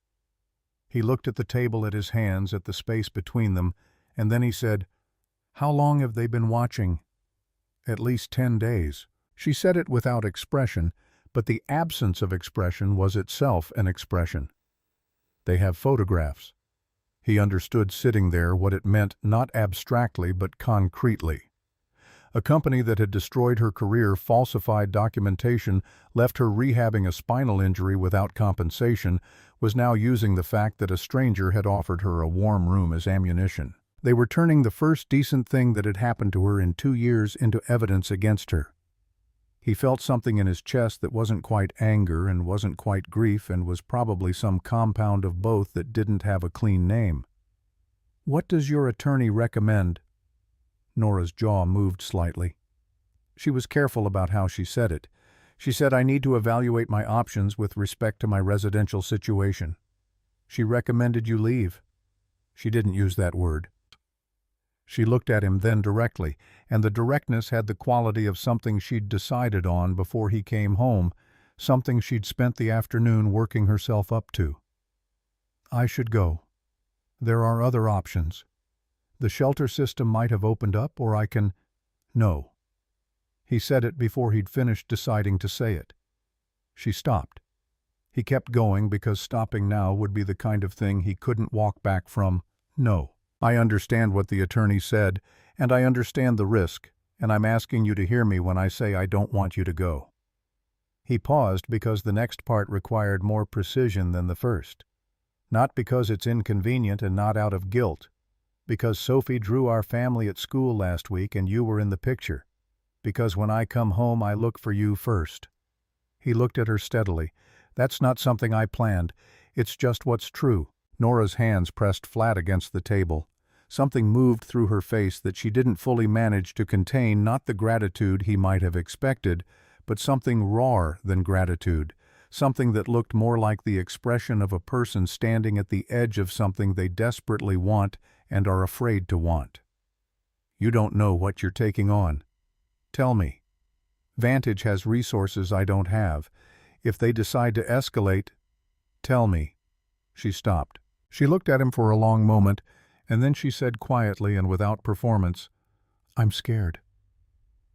Speaker 1: He looked at the table, at his hands, at the space between them, and then he said, "How long have they been watching?" "At least 10 days. She said it without expression, but the absence of expression was itself an expression. "They have photographs." He understood sitting there what it meant not abstractly but concretely. A company that had destroyed her career, falsified documentation, left her rehabbing a spinal injury without compensation, was now using the fact that a stranger had offered her a warm room as ammunition. They were turning the first decent thing that had happened to her in 2 years into evidence against her. He felt something in his chest that wasn't quite anger and wasn't quite grief and was probably some compound of both that didn't have a clean name. "What does your attorney recommend?" Nora's jaw moved slightly. She was careful about how she said it. She said, "I need to evaluate my options with respect to my residential situation." "She recommended you leave." She didn't use that word. She looked at him then directly, and the directness had the quality of something she'd decided on before he came home, something she'd spent the afternoon working herself up to. "I should go. There are other options. The shelter system might have opened up, or I can—" "No." He said it before he'd finished deciding to say it. She stopped. He kept going because stopping now would be the kind of thing he couldn't walk back from. "No. I understand what the attorney said, and I understand the risk, and I'm asking you to hear me when I say I don't want you to go." He paused because the next part required more precision than the first. "Not because it's inconvenient and not out of guilt. Because Sophie drew our family at school last week and you were in the picture. Because when I come home I look for you first." He looked at her steadily. "That's not something I planned. It's just what's true." Nora's hands pressed flat against the table. Something moved through her face that she didn't fully manage to contain, not the gratitude he might have expected, but something rawer than gratitude, something that looked more like the expression of a person standing at the edge of something they desperately want and are afraid to want. "You don't know what you're taking on. Tell me. Vantage has resources I don't have. If they decide to escalate, tell me." She stopped. She looked at him for a long moment, and then she said quietly and without performance, "I'm scared."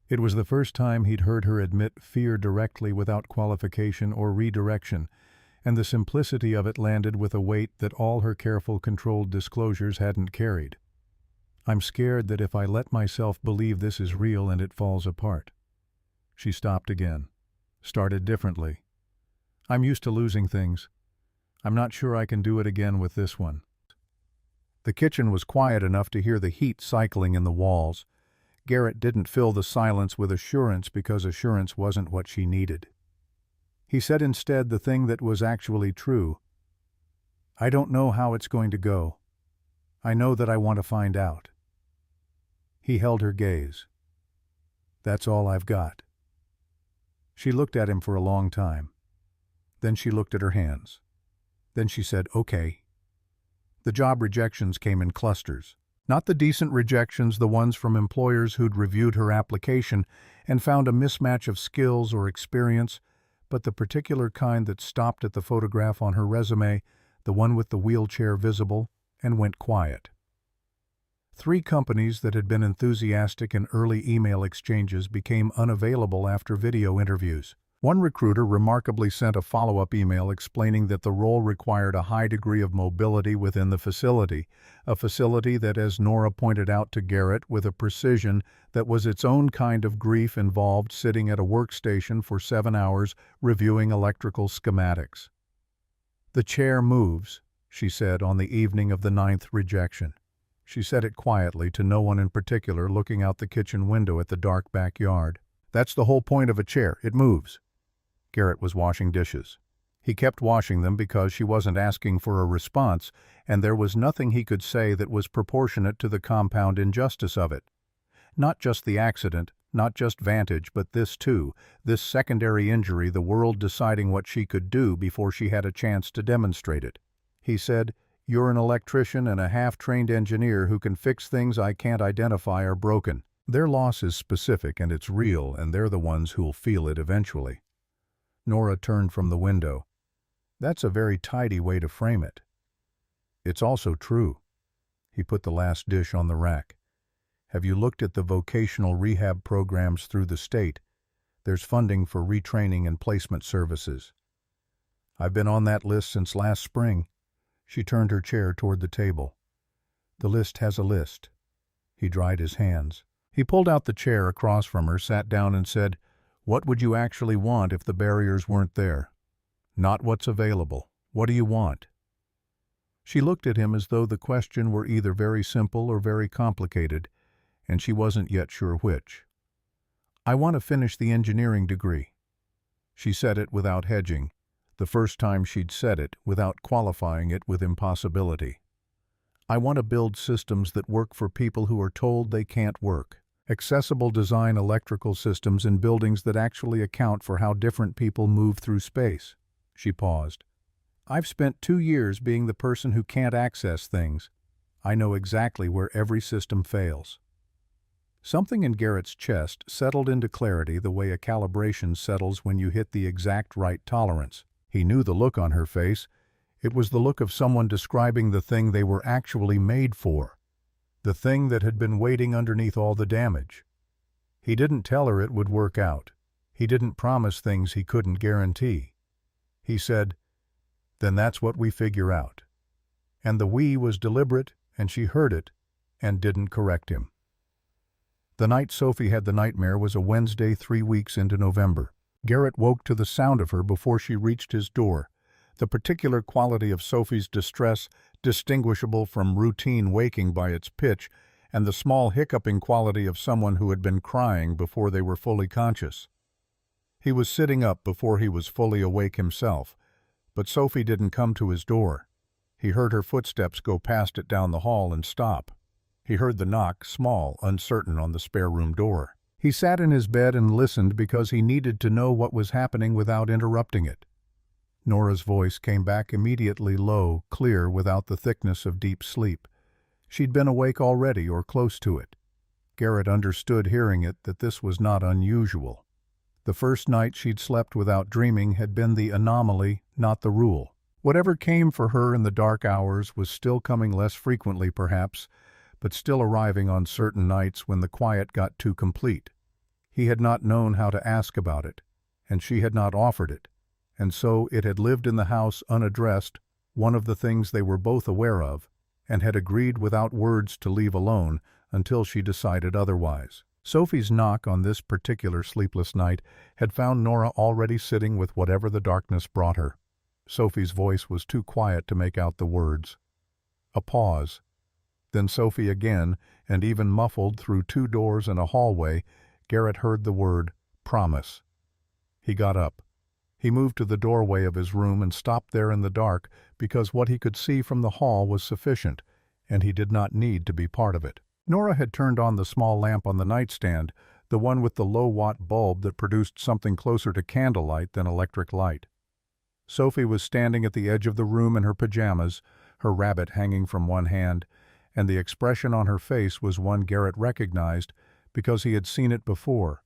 Speaker 1: It was the first time he'd heard her admit fear directly without qualification or redirection, and the simplicity of it landed with a weight that all her careful, controlled disclosures hadn't carried. "I'm scared that if I let myself believe this is real and it falls apart." She stopped again, started differently. "I'm used to losing things. I'm not sure I can do it again with this one." The kitchen was quiet enough to hear the heat cycling in the walls. Garrett didn't fill the silence with assurance because assurance wasn't what she needed. He said instead the thing that was actually true. "I don't know how it's going to go. I know that I want to find out." He held her gaze. "That's all I've got." She looked at him for a long time. Then she looked at her hands. Then she said, "Okay." The job rejections came in clusters. Not the decent rejections, the ones from employers who'd reviewed her application and found a mismatch of skills or experience, but the particular kind that stopped at the photograph on her resume, the one with the wheelchair visible, and went quiet. 3 companies that had been enthusiastic in early email exchanges became unavailable after video interviews. One recruiter remarkably sent a follow-up email explaining that the role required a high degree of mobility within the facility, a facility that, as Nora pointed out to Garrett with a precision that was its own kind of grief, involved sitting at a workstation for 7 hours reviewing electrical schematics. "The chair moves," she said on the evening of the 9th rejection. She said it quietly to no one in particular, looking out the kitchen window at the dark backyard. "That's the whole point of a chair. It moves." Garrett was washing dishes. He kept washing them because she wasn't asking for a response, and there was nothing he could say that was proportionate to the compound injustice of it. Not just the accident, not just Vantage, but this too, this secondary injury, the world deciding what she could do before she had a chance to demonstrate it. He said, "You're an electrician and a half-trained engineer who can fix things I can't identify are broken. Their loss is specific and it's real, and they're the ones who'll feel it eventually." Nora turned from the window. "That's a very tidy way to frame it." "It's also true." He put the last dish on the rack. "Have you looked at the vocational rehab programs through the state? There's funding for retraining and placement services." "I've been on that list since last spring." She turned her chair toward the table. "The list has a list." He dried his hands. He pulled out the chair across from her, sat down and said, "What would you actually want if the barriers weren't there? Not what's available. What do you want?" She looked at him as though the question were either very simple or very complicated, and she wasn't yet sure which. "I want to finish the engineering degree." She said it without hedging, the first time she'd said it without qualifying it with impossibility. "I want to build systems that work for people who are told they can't work. Accessible design electrical systems in buildings that actually account for how different people move through space." She paused. "I've spent 2 years being the person who can't access things. I know exactly where every system fails." Something in Garrett's chest settled into clarity the way a calibration settles when you hit the exact right tolerance. He knew the look on her face. It was the look of someone describing the thing they were actually made for, the thing that had been waiting underneath all the damage. He didn't tell her it would work out. He didn't promise things he couldn't guarantee. He said, "Then that's what we figure out." And the "we" was deliberate, and she heard it, and didn't correct him. The night Sophie had the nightmare was a Wednesday 3 weeks into November. Garrett woke to the sound of her before she reached his door, the particular quality of Sophie's distress distinguishable from routine waking by its pitch, and the small hiccuping quality of someone who had been crying before they were fully conscious. He was sitting up before he was fully awake himself, but Sophie didn't come to his door. He heard her footsteps go past it down the hall and stop. He heard the knock, small, uncertain, on the spare room door. He sat in his bed and listened because he needed to know what was happening without interrupting it. Nora's voice came back immediately, low, clear, without the thickness of deep sleep. She'd been awake already, or close to it. Garrett understood, hearing it, that this was not unusual. The first night she'd slept without dreaming had been the anomaly, not the rule. Whatever came for her in the dark hours was still coming less frequently, perhaps, but still arriving on certain nights when the quiet got too complete. He had not known how to ask about it, and she had not offered it, and so it had lived in the house unaddressed, one of the things they were both aware of, and had agreed without words to leave alone until she decided otherwise. Sophie's knock on this particular sleepless night had found Nora already sitting with whatever the darkness brought her. Sophie's voice was too quiet to make out the words. A pause. Then Sophie again, and even muffled through 2 doors and a hallway, Garrett heard the word, "promise." He got up. He moved to the doorway of his room and stopped there in the dark because what he could see from the hall was sufficient, and he did not need to be part of it. Nora had turned on the small lamp on the nightstand, the one with the low-watt bulb that produced something closer to candlelight than electric light. Sophie was standing at the edge of the room in her pajamas, her rabbit hanging from one hand, and the expression on her face was one Garrett recognized because he had seen it before,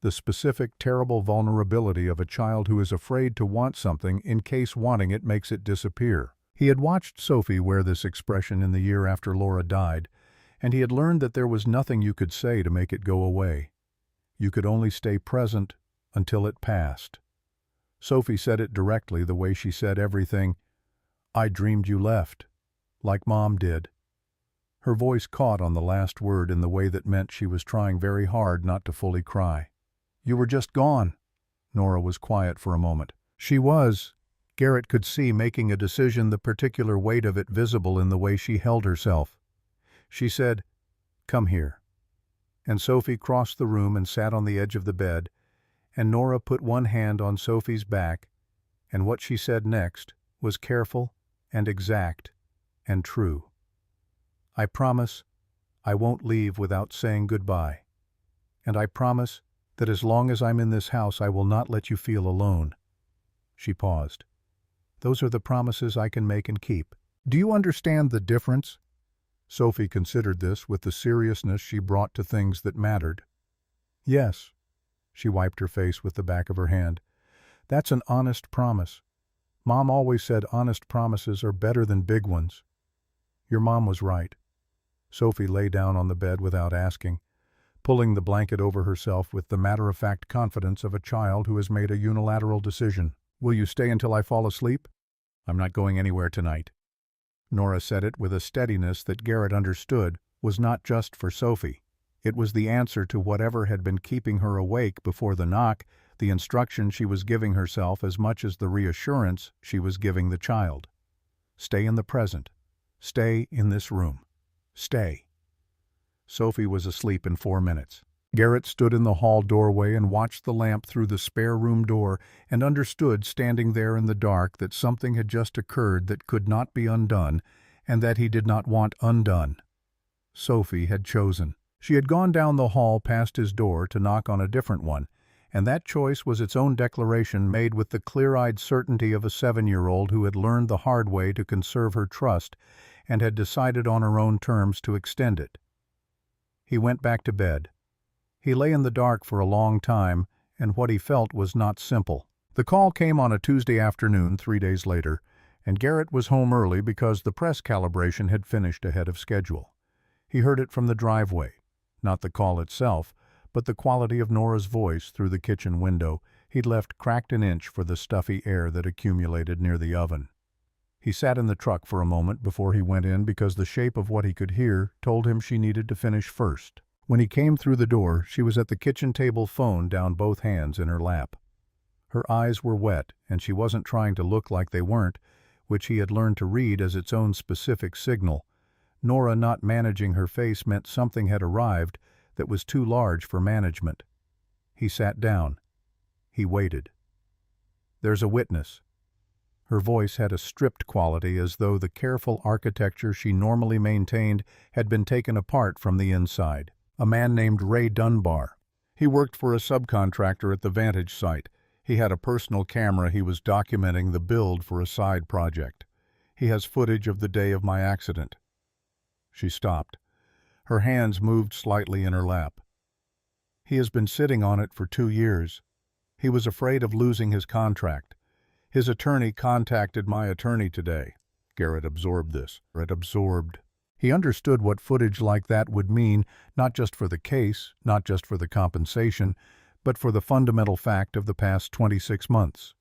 Speaker 1: the specific, terrible vulnerability of a child who is afraid to want something in case wanting it makes it disappear. He had watched Sophie wear this expression in the year after Laura died, and he had learned that there was nothing you could say to make it go away. You could only stay present until it passed. Sophie said it directly, the way she said everything. "I dreamed you left, like Mom did." Her voice caught on the last word in the way that meant she was trying very hard not to fully cry. "You were just gone." Nora was quiet for a moment. She was, Garrett could see, making a decision, the particular weight of it visible in the way she held herself. She said, "Come here." And Sophie crossed the room and sat on the edge of the bed, and Nora put one hand on Sophie's back, and what she said next was careful and exact and true. "I promise I won't leave without saying goodbye. And I promise that as long as I'm in this house I will not let you feel alone." She paused. "Those are the promises I can make and keep. Do you understand the difference?" Sophie considered this with the seriousness she brought to things that mattered. "Yes." She wiped her face with the back of her hand. "That's an honest promise. Mom always said honest promises are better than big ones. Your mom was right." Sophie lay down on the bed without asking, pulling the blanket over herself with the matter-of-fact confidence of a child who has made a unilateral decision. "Will you stay until I fall asleep?" "I'm not going anywhere tonight." Nora said it with a steadiness that Garrett understood was not just for Sophie. It was the answer to whatever had been keeping her awake before the knock, the instruction she was giving herself as much as the reassurance she was giving the child. Stay in the present. Stay in this room. Stay. Sophie was asleep in 4 minutes. Garrett stood in the hall doorway and watched the lamp through the spare room door and understood, standing there in the dark, that something had just occurred that could not be undone and that he did not want undone. Sophie had chosen. She had gone down the hall past his door to knock on a different one, and that choice was its own declaration made with the clear-eyed certainty of a 7-year-old who had learned the hard way to conserve her trust and had decided on her own terms to extend it. He went back to bed. He lay in the dark for a long time, and what he felt was not simple. The call came on a Tuesday afternoon 3 days later, and Garrett was home early because the press calibration had finished ahead of schedule. He heard it from the driveway, not the call itself, but the quality of Nora's voice through the kitchen window he'd left cracked an inch for the stuffy air that accumulated near the oven. He sat in the truck for a moment before he went in because the shape of what he could hear told him she needed to finish first. When he came through the door, she was at the kitchen table, phone down, both hands in her lap. Her eyes were wet, and she wasn't trying to look like they weren't, which he had learned to read as its own specific signal. Nora not managing her face meant something had arrived that was too large for management. He sat down. He waited. "There's a witness." Her voice had a stripped quality, as though the careful architecture she normally maintained had been taken apart from the inside. A man named Ray Dunbar. He worked for a subcontractor at the Vantage site. He had a personal camera. He was documenting the build for a side project. He has footage of the day of my accident. She stopped. Her hands moved slightly in her lap. He has been sitting on it for 2 years. He was afraid of losing his contract. His attorney contacted my attorney today. Garrett absorbed this. He understood what footage like that would mean, not just for the case, not just for the compensation, but for the fundamental fact of the past 26 months.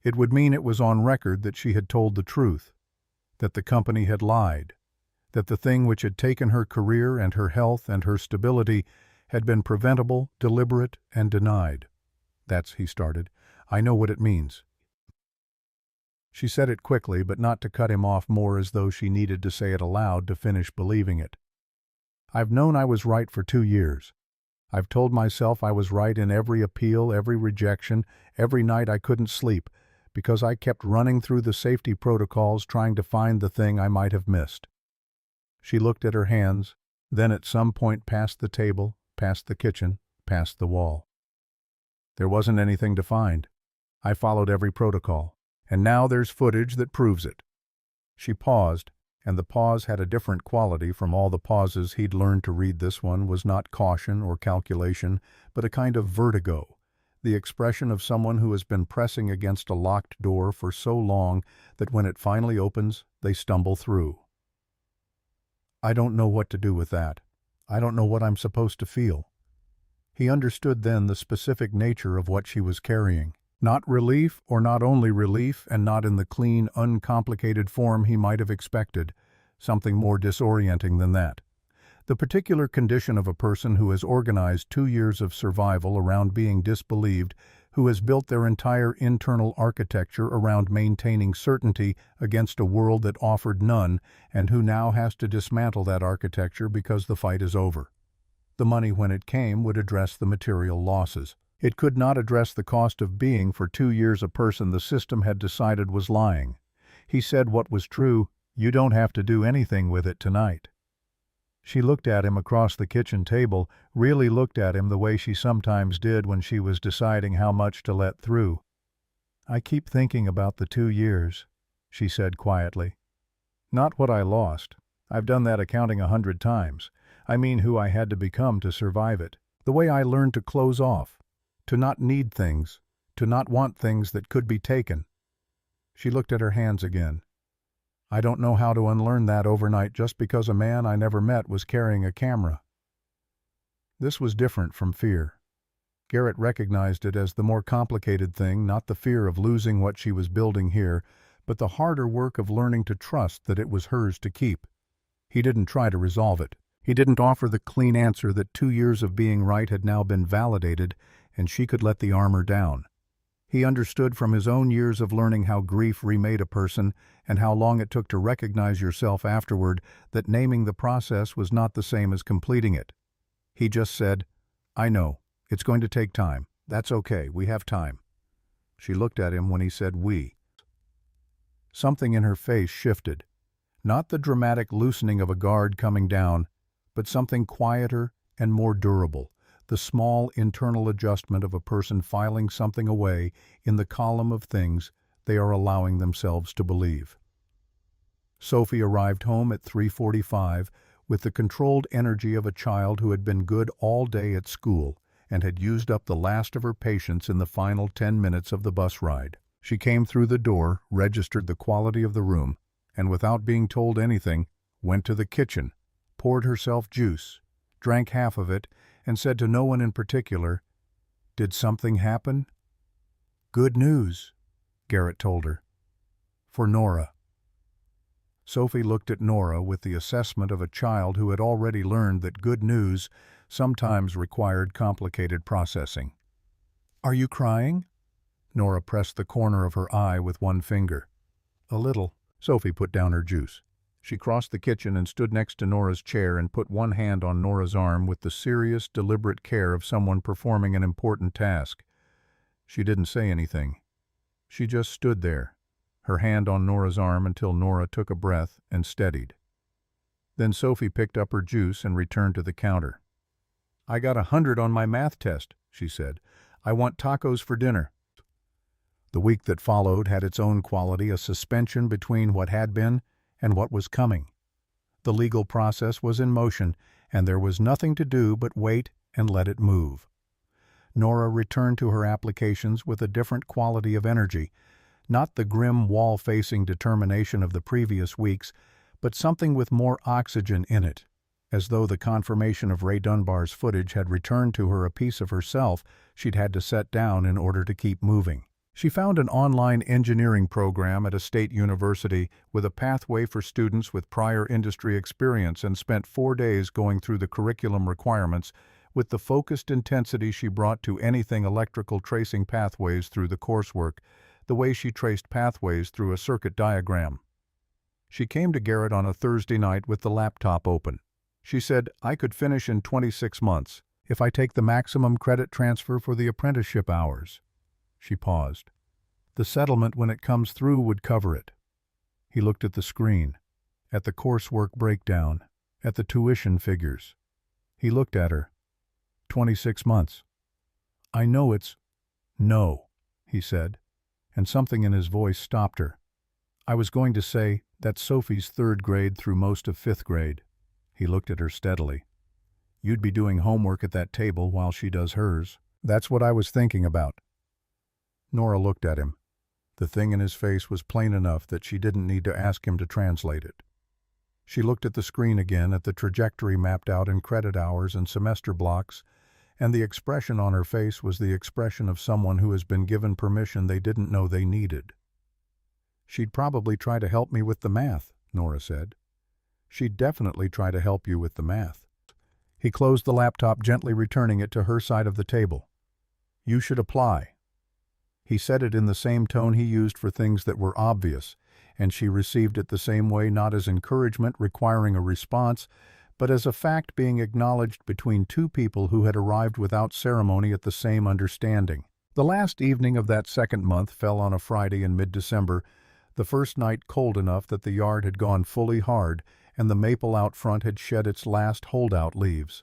Speaker 1: It would mean it was on record that she had told the truth, that the company had lied, that the thing which had taken her career and her health and her stability had been preventable, deliberate, and denied. He started. "I know what it means." She said it quickly, but not to cut him off, more as though she needed to say it aloud to finish believing it. "I've known I was right for 2 years. I've told myself I was right in every appeal, every rejection, every night I couldn't sleep, because I kept running through the safety protocols trying to find the thing I might have missed." She looked at her hands, then at some point past the table, past the kitchen, past the wall. "There wasn't anything to find. I followed every protocol. And now there's footage that proves it." She paused, and the pause had a different quality from all the pauses he'd learned to read. This one was not caution or calculation, but a kind of vertigo, the expression of someone who has been pressing against a locked door for so long that when it finally opens, they stumble through. "I don't know what to do with that. I don't know what I'm supposed to feel." He understood then the specific nature of what she was carrying. Not relief, or not only relief, and not in the clean, uncomplicated form he might have expected. Something more disorienting than that. The particular condition of a person who has organized 2 years of survival around being disbelieved, who has built their entire internal architecture around maintaining certainty against a world that offered none, and who now has to dismantle that architecture because the fight is over. The money, when it came, would address the material losses. It could not address the cost of being for 2 years a person the system had decided was lying. He said what was true: "You don't have to do anything with it tonight." She looked at him across the kitchen table, really looked at him the way she sometimes did when she was deciding how much to let through. "I keep thinking about the 2 years," she said quietly. "Not what I lost. I've done that accounting 100 times. I mean who I had to become to survive it. The way I learned to close off. To not need things, to not want things that could be taken." She looked at her hands again. "I don't know how to unlearn that overnight just because a man I never met was carrying a camera." This was different from fear. Garrett recognized it as the more complicated thing, not the fear of losing what she was building here, but the harder work of learning to trust that it was hers to keep. He didn't try to resolve it. He didn't offer the clean answer that 2 years of being right had now been validated and she could let the armor down. He understood from his own years of learning how grief remade a person and how long it took to recognize yourself afterward that naming the process was not the same as completing it. He just said, "I know. It's going to take time. That's okay. We have time." She looked at him when he said we. Something in her face shifted. Not the dramatic loosening of a guard coming down, but something quieter and more durable, the small internal adjustment of a person filing something away in the column of things they are allowing themselves to believe. Sophie arrived home at 3:45 with the controlled energy of a child who had been good all day at school and had used up the last of her patience in the final 10 minutes of the bus ride. She came through the door, registered the quality of the room, and without being told anything, went to the kitchen, poured herself juice, drank half of it, and said to no one in particular, "Did something happen?" "Good news," Garrett told her. "For Nora." Sophie looked at Nora with the assessment of a child who had already learned that good news sometimes required complicated processing. "Are you crying?" Nora pressed the corner of her eye with one finger. "A little." Sophie put down her juice. She crossed the kitchen and stood next to Nora's chair and put one hand on Nora's arm with the serious, deliberate care of someone performing an important task. She didn't say anything. She just stood there, her hand on Nora's arm until Nora took a breath and steadied. Then Sophie picked up her juice and returned to the counter. "I got 100 on my math test," she said. "I want tacos for dinner." The week that followed had its own quality, a suspension between what had been and what was coming. The legal process was in motion, and there was nothing to do but wait and let it move. Nora returned to her applications with a different quality of energy, not the grim wall-facing determination of the previous weeks, but something with more oxygen in it, as though the confirmation of Ray Dunbar's footage had returned to her a piece of herself she'd had to set down in order to keep moving. She found an online engineering program at a state university with a pathway for students with prior industry experience and spent 4 days going through the curriculum requirements with the focused intensity she brought to anything electrical, tracing pathways through the coursework, the way she traced pathways through a circuit diagram. She came to Garrett on a Thursday night with the laptop open. She said, "I could finish in 26 months if I take the maximum credit transfer for the apprenticeship hours." She paused. "The settlement when it comes through would cover it." He looked at the screen, at the coursework breakdown, at the tuition figures. He looked at her. 26 months. "I know it's—" "No," he said, and something in his voice stopped her. "I was going to say, that's Sophie's 3rd grade through most of 5th grade. He looked at her steadily. "You'd be doing homework at that table while she does hers." "That's what I was thinking about." Nora looked at him. The thing in his face was plain enough that she didn't need to ask him to translate it. She looked at the screen again, at the trajectory mapped out in credit hours and semester blocks, and the expression on her face was the expression of someone who has been given permission they didn't know they needed. "She'd probably try to help me with the math," Nora said. "She'd definitely try to help you with the math." He closed the laptop, gently returning it to her side of the table. "You should apply." He said it in the same tone he used for things that were obvious, and she received it the same way, not as encouragement requiring a response, but as a fact being acknowledged between two people who had arrived without ceremony at the same understanding. The last evening of that 2nd month fell on a Friday in mid-December, the first night cold enough that the yard had gone fully hard and the maple out front had shed its last holdout leaves.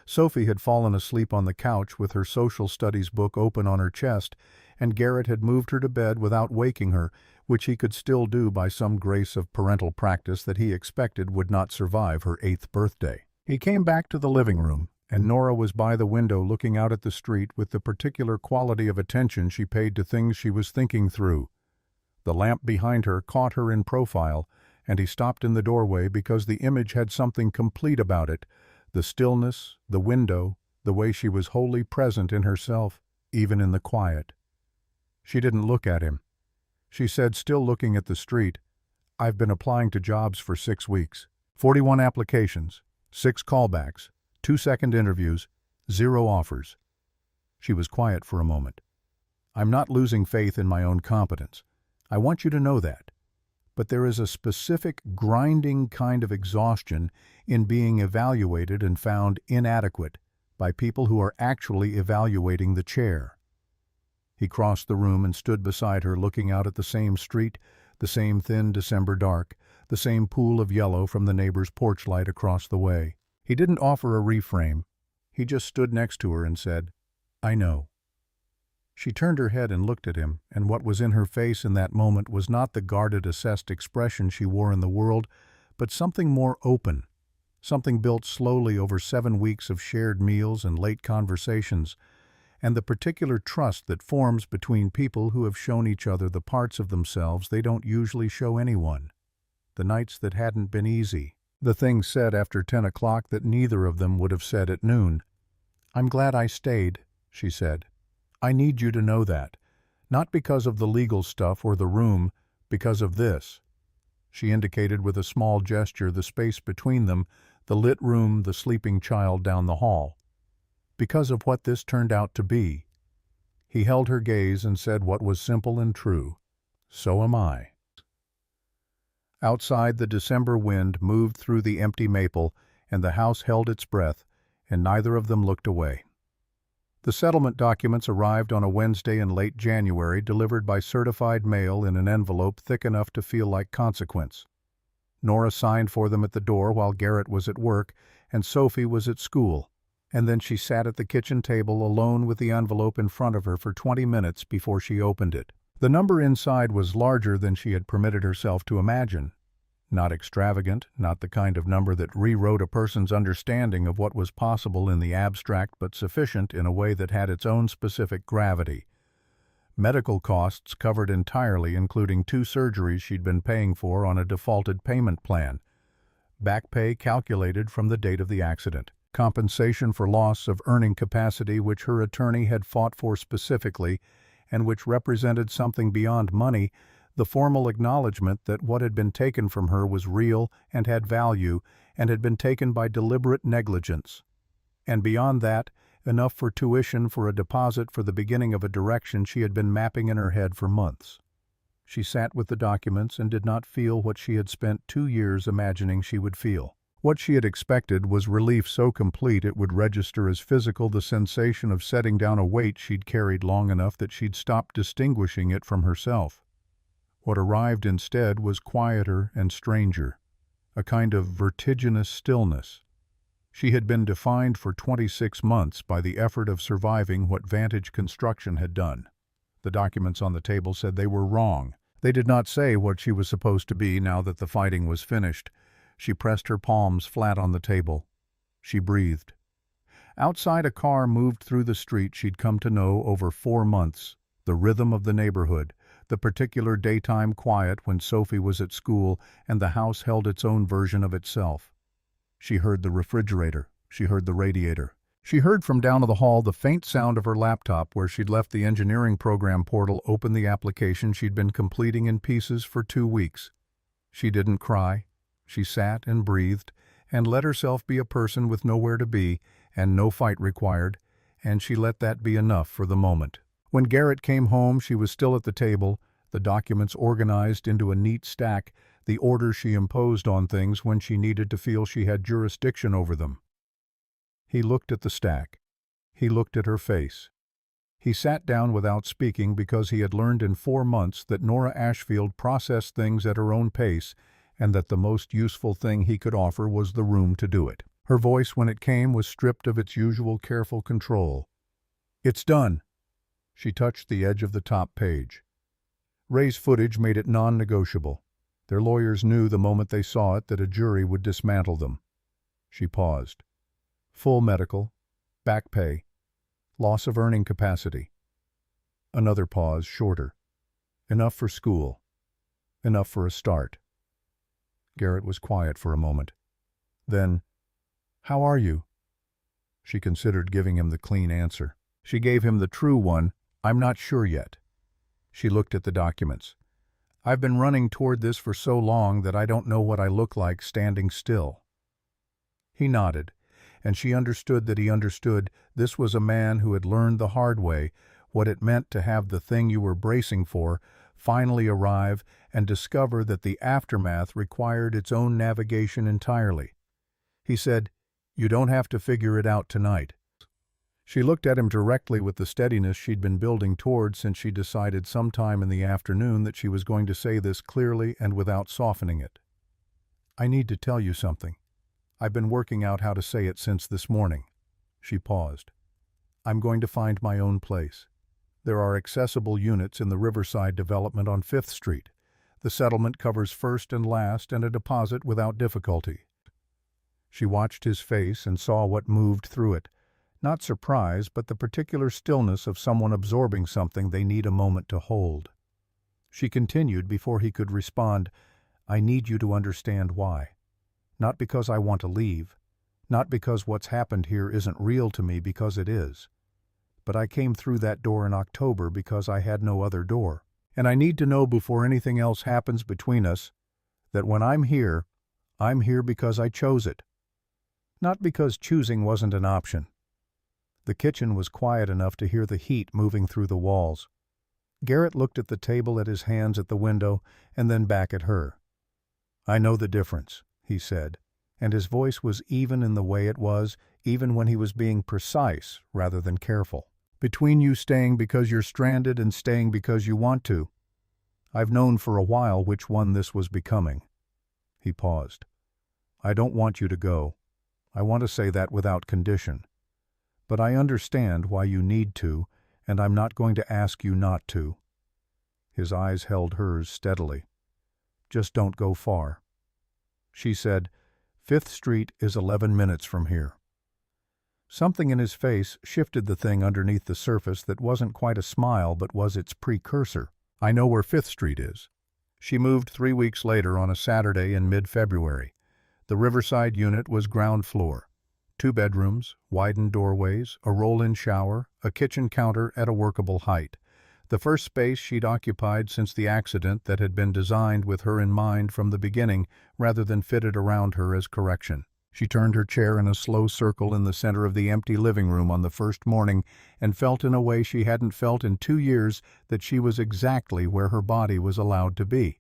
Speaker 1: Sophie had fallen asleep on the couch with her social studies book open on her chest, and Garrett had moved her to bed without waking her, which he could still do by some grace of parental practice that he expected would not survive her 8th birthday. He came back to the living room, and Nora was by the window looking out at the street with the particular quality of attention she paid to things she was thinking through. The lamp behind her caught her in profile, and he stopped in the doorway because the image had something complete about it, the stillness, the window, the way she was wholly present in herself, even in the quiet. She didn't look at him. She said, still looking at the street. "I've been applying to jobs for 6 weeks. 41 applications, 6 callbacks, 2 second interviews, 0 offers." She was quiet for a moment. "I'm not losing faith in my own competence. I want you to know that. But there is a specific grinding kind of exhaustion in being evaluated and found inadequate by people who are actually evaluating the chair." He crossed the room and stood beside her, looking out at the same street, the same thin December dark, the same pool of yellow from the neighbor's porch light across the way. He didn't offer a reframe. He just stood next to her and said, "I know." She turned her head and looked at him, and what was in her face in that moment was not the guarded, assessed expression she wore in the world, but something more open, something built slowly over 7 weeks of shared meals and late conversations, and the particular trust that forms between people who have shown each other the parts of themselves they don't usually show anyone. The nights that hadn't been easy, the things said after 10 o'clock that neither of them would have said at noon. "I'm glad I stayed," she said. "I need you to know that. Not because of the legal stuff or the room, because of this." She indicated with a small gesture the space between them, the lit room, the sleeping child down the hall. "Because of what this turned out to be." He held her gaze and said what was simple and true. "So am I." Outside, the December wind moved through the empty maple, and the house held its breath, and neither of them looked away. The settlement documents arrived on a Wednesday in late January, delivered by certified mail in an envelope thick enough to feel like consequence. Nora signed for them at the door while Garrett was at work and Sophie was at school, and then she sat at the kitchen table alone with the envelope in front of her for 20 minutes before she opened it. The number inside was larger than she had permitted herself to imagine. Not extravagant, not the kind of number that rewrote a person's understanding of what was possible in the abstract, but sufficient in a way that had its own specific gravity. Medical costs covered entirely, including 2 surgeries she'd been paying for on a defaulted payment plan. Back pay calculated from the date of the accident. Compensation for loss of earning capacity, which her attorney had fought for specifically, and which represented something beyond money, the formal acknowledgement that what had been taken from her was real and had value and had been taken by deliberate negligence. And beyond that, enough for tuition for a deposit for the beginning of a direction she had been mapping in her head for months. She sat with the documents and did not feel what she had spent 2 years imagining she would feel. What she had expected was relief so complete it would register as physical, the sensation of setting down a weight she'd carried long enough that she'd stopped distinguishing it from herself. What arrived instead was quieter and stranger, a kind of vertiginous stillness. She had been defined for 26 months by the effort of surviving what Vantage Construction had done. The documents on the table said they were wrong. They did not say what she was supposed to be now that the fighting was finished. She pressed her palms flat on the table. She breathed. Outside, a car moved through the street she'd come to know over 4 months, the rhythm of the neighborhood, the particular daytime quiet when Sophie was at school and the house held its own version of itself. She heard the refrigerator. She heard the radiator. She heard from down the hall the faint sound of her laptop where she'd left the engineering program portal open, the application she'd been completing in pieces for 2 weeks. She didn't cry. She sat and breathed and let herself be a person with nowhere to be and no fight required, and she let that be enough for the moment. When Garrett came home, she was still at the table, the documents organized into a neat stack, the order she imposed on things when she needed to feel she had jurisdiction over them. He looked at the stack. He looked at her face. He sat down without speaking because he had learned in 4 months that Nora Ashfield processed things at her own pace and that the most useful thing he could offer was the room to do it. Her voice, when it came, was stripped of its usual careful control. "It's done." She touched the edge of the top page. Ray's footage made it non-negotiable. Their lawyers knew the moment they saw it that a jury would dismantle them. She paused. Full medical, back pay, loss of earning capacity. Another pause, shorter. Enough for school. Enough for a start. Garrett was quiet for a moment. Then, "How are you?" She considered giving him the clean answer. She gave him the true one, "I'm not sure yet." She looked at the documents. I've been running toward this for so long that I don't know what I look like standing still." He nodded, and she understood that he understood. This was a man who had learned the hard way what it meant to have the thing you were bracing for finally arrive and discover that the aftermath required its own navigation entirely. He said, "You don't have to figure it out tonight." She looked at him directly with the steadiness she'd been building toward since she decided sometime in the afternoon that she was going to say this clearly and without softening it. "I need to tell you something. I've been working out how to say it since this morning." She paused. "I'm going to find my own place. There are accessible units in the Riverside development on 5th Street. The settlement covers first and last and a deposit without difficulty." She watched his face and saw what moved through it. Not surprise, but the particular stillness of someone absorbing something they need a moment to hold. She continued before he could respond, "I need you to understand why. Not because I want to leave. Not because what's happened here isn't real to me, because it is. But I came through that door in October because I had no other door. And I need to know before anything else happens between us that when I'm here because I chose it. Not because choosing wasn't an option." The kitchen was quiet enough to hear the heat moving through the walls. Garrett looked at the table at his hands at the window and then back at her. "I know the difference," he said, and his voice was even in the way it was, even when he was being precise rather than careful. "Between you staying because you're stranded and staying because you want to. I've known for a while which one this was becoming." He paused. "I don't want you to go. I want to say that without condition. But I understand why you need to, and I'm not going to ask you not to." His eyes held hers steadily. "Just don't go far." She said, "5th Street is 11 minutes from here." Something in his face shifted the thing underneath the surface that wasn't quite a smile but was its precursor. "I know where 5th Street is." She moved 3 weeks later on a Saturday in mid-February. The Riverside unit was ground floor. 2 bedrooms, widened doorways, a roll-in shower, a kitchen counter at a workable height. The first space she'd occupied since the accident that had been designed with her in mind from the beginning rather than fitted around her as correction. She turned her chair in a slow circle in the center of the empty living room on the first morning and felt in a way she hadn't felt in 2 years that she was exactly where her body was allowed to be.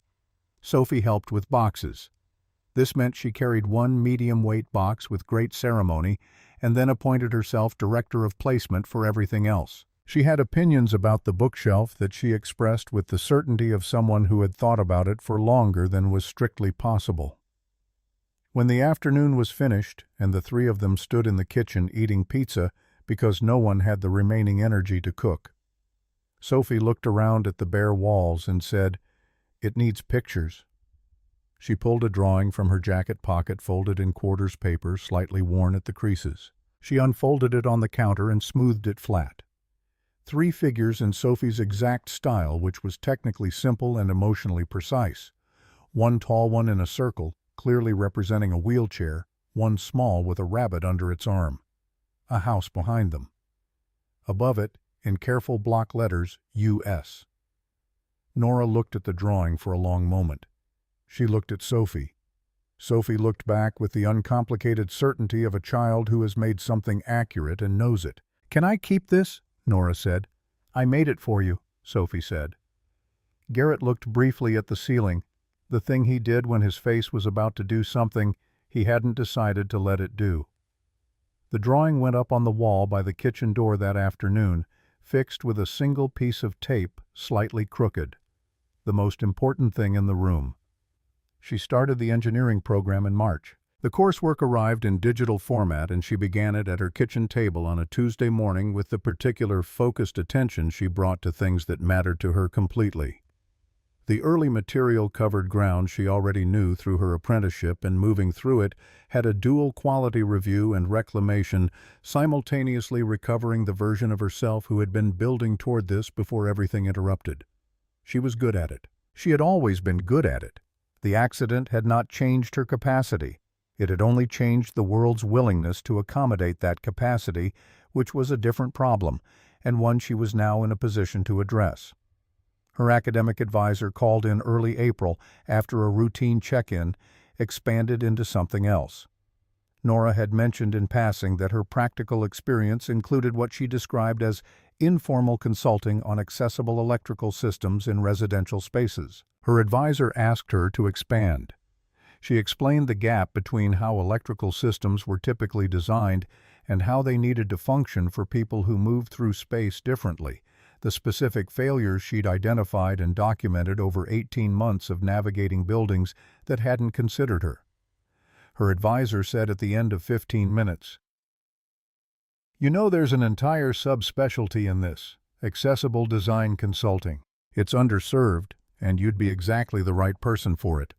Speaker 1: Sophie helped with boxes. This meant she carried 1 medium-weight box with great ceremony and then appointed herself director of placement for everything else. She had opinions about the bookshelf that she expressed with the certainty of someone who had thought about it for longer than was strictly possible. When the afternoon was finished and the 3 of them stood in the kitchen eating pizza because no one had the remaining energy to cook, Sophie looked around at the bare walls and said, "It needs pictures." She pulled a drawing from her jacket pocket folded in quarters paper slightly worn at the creases. She unfolded it on the counter and smoothed it flat. 3 figures in Sophie's exact style, which was technically simple and emotionally precise. 1 tall one in a circle, clearly representing a wheelchair, 1 small with a rabbit under its arm. A house behind them. Above it, in careful block letters, U.S. Nora looked at the drawing for a long moment. She looked at Sophie. Sophie looked back with the uncomplicated certainty of a child who has made something accurate and knows it. "Can I keep this?" Nora said. "I made it for you," Sophie said. Garrett looked briefly at the ceiling, the thing he did when his face was about to do something he hadn't decided to let it do. The drawing went up on the wall by the kitchen door that afternoon, fixed with a single piece of tape slightly crooked. The most important thing in the room. She started the engineering program in March. The coursework arrived in digital format and she began it at her kitchen table on a Tuesday morning with the particular focused attention she brought to things that mattered to her completely. The early material-covered ground she already knew through her apprenticeship and moving through it had a dual quality review and reclamation, simultaneously recovering the version of herself who had been building toward this before everything interrupted. She was good at it. She had always been good at it. The accident had not changed her capacity. It had only changed the world's willingness to accommodate that capacity, which was a different problem, and one she was now in a position to address. Her academic advisor called in early April after a routine check-in expanded into something else. Nora had mentioned in passing that her practical experience included what she described as informal consulting on accessible electrical systems in residential spaces. Her advisor asked her to expand. She explained the gap between how electrical systems were typically designed and how they needed to function for people who moved through space differently, the specific failures she'd identified and documented over 18 months of navigating buildings that hadn't considered her. Her advisor said at the end of 15 minutes, "You know, there's an entire subspecialty in this, accessible design consulting. It's underserved, and you'd be exactly the right person for it."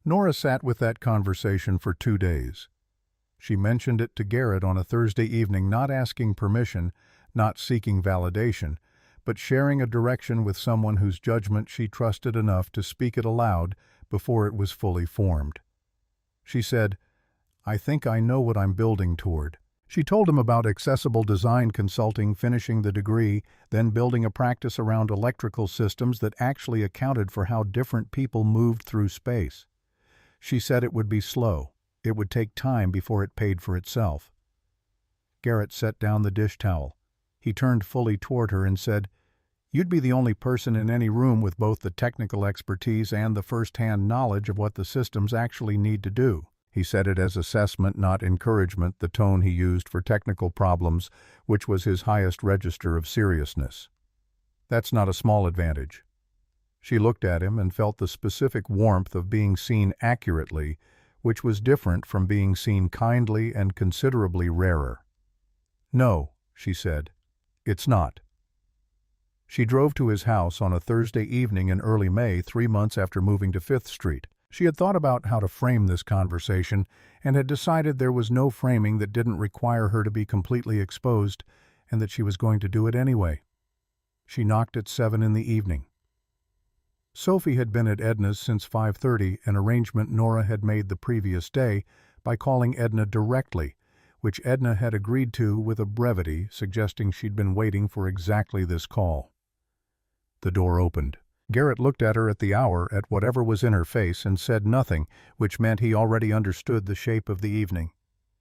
Speaker 1: Nora sat with that conversation for 2 days. She mentioned it to Garrett on a Thursday evening, not asking permission, not seeking validation, but sharing a direction with someone whose judgment she trusted enough to speak it aloud before it was fully formed. She said, "I think I know what I'm building toward." She told him about accessible design consulting, finishing the degree, then building a practice around electrical systems that actually accounted for how different people moved through space. She said it would be slow. It would take time before it paid for itself. Garrett set down the dish towel. He turned fully toward her and said, "You'd be the only person in any room with both the technical expertise and the first-hand knowledge of what the systems actually need to do." He said it as assessment, not encouragement, the tone he used for technical problems, which was his highest register of seriousness. "That's not a small advantage." She looked at him and felt the specific warmth of being seen accurately, which was different from being seen kindly and considerably rarer. "No," she said, "it's not." She drove to his house on a Thursday evening in early May, 3 months after moving to 5th Street. She had thought about how to frame this conversation and had decided there was no framing that didn't require her to be completely exposed and that she was going to do it anyway. She knocked at 7 in the evening. Sophie had been at Edna's since 5:30, an arrangement Nora had made the previous day by calling Edna directly, which Edna had agreed to with a brevity suggesting she'd been waiting for exactly this call. The door opened. Garrett looked at her at the hour, at whatever was in her face, and said nothing, which meant he already understood the shape of the evening.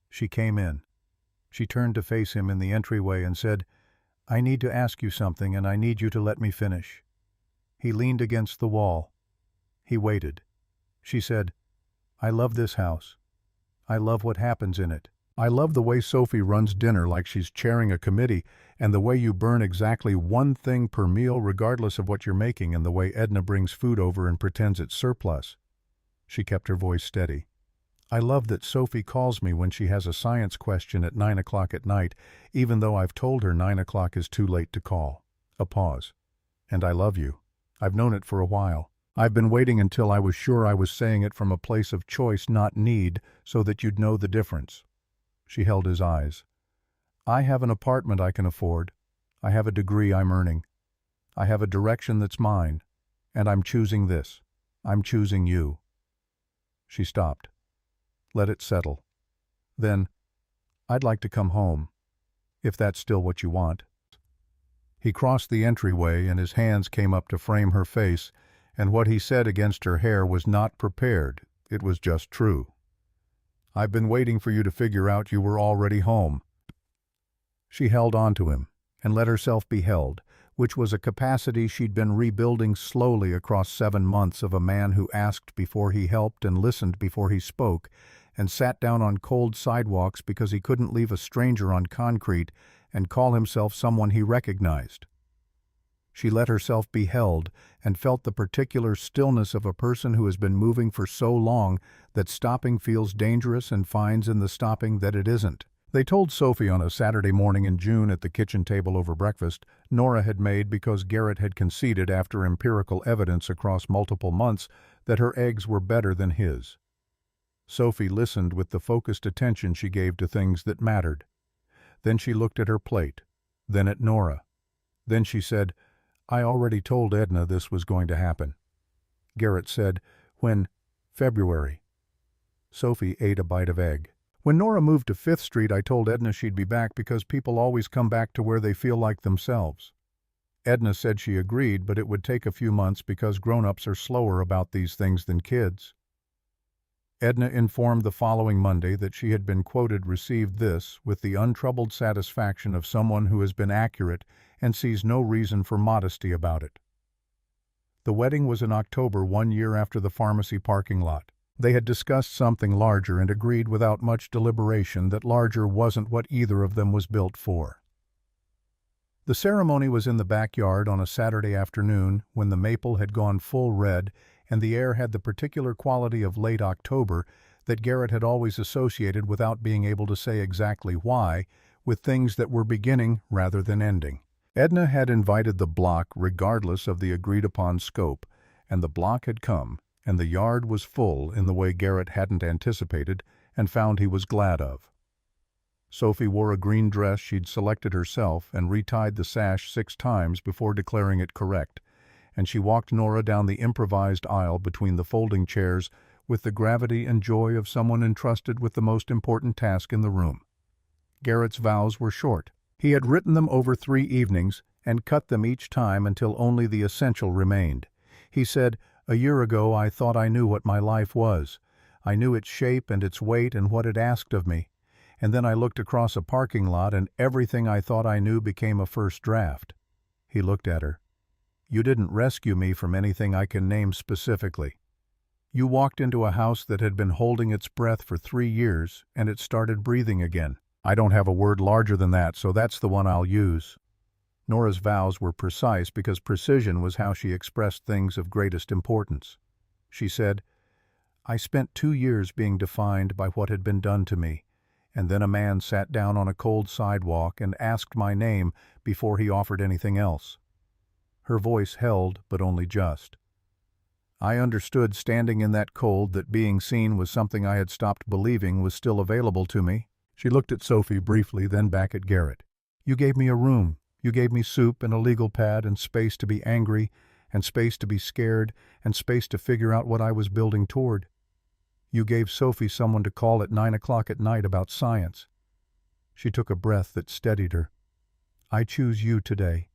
Speaker 1: She came in. She turned to face him in the entryway and said, "I need to ask you something, and I need you to let me finish." He leaned against the wall. He waited. She said, "I love this house. I love what happens in it. I love the way Sophie runs dinner like she's chairing a committee, and the way you burn exactly one thing per meal regardless of what you're making, and the way Edna brings food over and pretends it's surplus." She kept her voice steady. "I love that Sophie calls me when she has a science question at 9 o'clock at night, even though I've told her 9 o'clock is too late to call." A pause. "And I love you. I've known it for a while. I've been waiting until I was sure I was saying it from a place of choice, not need, so that you'd know the difference." She held his eyes. "I have an apartment I can afford. I have a degree I'm earning. I have a direction that's mine. And I'm choosing this. I'm choosing you." She stopped. Let it settle. Then, "I'd like to come home, if that's still what you want." He crossed the entryway and his hands came up to frame her face, and what he said against her hair was not prepared, it was just true. "I've been waiting for you to figure out you were already home." She held on to him and let herself be held, which was a capacity she'd been rebuilding slowly across 7 months of a man who asked before he helped and listened before he spoke, and sat down on cold sidewalks because he couldn't leave a stranger on concrete and call himself someone he recognized. She let herself be held and felt the particular stillness of a person who has been moving for so long that stopping feels dangerous and finds in the stopping that it isn't. They told Sophie on a Saturday morning in June at the kitchen table over breakfast Nora had made because Garrett had conceded after empirical evidence across multiple months that her eggs were better than his. Sophie listened with the focused attention she gave to things that mattered. Then she looked at her plate, then at Nora. Then she said, "I already told Edna this was going to happen." Garrett said, "When?" "February." Sophie ate a bite of egg. "When Nora moved to 5th Street, I told Edna she'd be back because people always come back to where they feel like themselves." Edna said she agreed, but it would take a few months because grown-ups are slower about these things than kids. Edna informed the following Monday that she had been quoted received this with the untroubled satisfaction of someone who has been accurate and sees no reason for modesty about it. The wedding was in October, 1 year after the pharmacy parking lot. They had discussed something larger and agreed without much deliberation that larger wasn't what either of them was built for. The ceremony was in the backyard on a Saturday afternoon when the maple had gone full red and the air had the particular quality of late October that Garrett had always associated without being able to say exactly why, with things that were beginning rather than ending. Edna had invited the block regardless of the agreed-upon scope, and the block had come, and the yard was full in the way Garrett hadn't anticipated and found he was glad of. Sophie wore a green dress she'd selected herself and retied the sash 6 times before declaring it correct, and she walked Nora down the improvised aisle between the folding chairs with the gravity and joy of someone entrusted with the most important task in the room. Garrett's vows were short. He had written them over 3 evenings and cut them each time until only the essential remained. He said, "A year ago I thought I knew what my life was. I knew its shape and its weight and what it asked of me. And then I looked across a parking lot and everything I thought I knew became a first draft." He looked at her. "You didn't rescue me from anything I can name specifically. You walked into a house that had been holding its breath for 3 years and it started breathing again. I don't have a word larger than that, so that's the one I'll use." Nora's vows were precise because precision was how she expressed things of greatest importance. She said, "I spent 2 years being defined by what had been done to me, and then a man sat down on a cold sidewalk and asked my name before he offered anything else." Her voice held, but only just. "I understood standing in that cold that being seen was something I had stopped believing was still available to me." She looked at Sophie briefly, then back at Garrett. "You gave me a room. You gave me soup and a legal pad and space to be angry and space to be scared and space to figure out what I was building toward. You gave Sophie someone to call at 9 o'clock at night about science." She took a breath that steadied her. "I choose you today,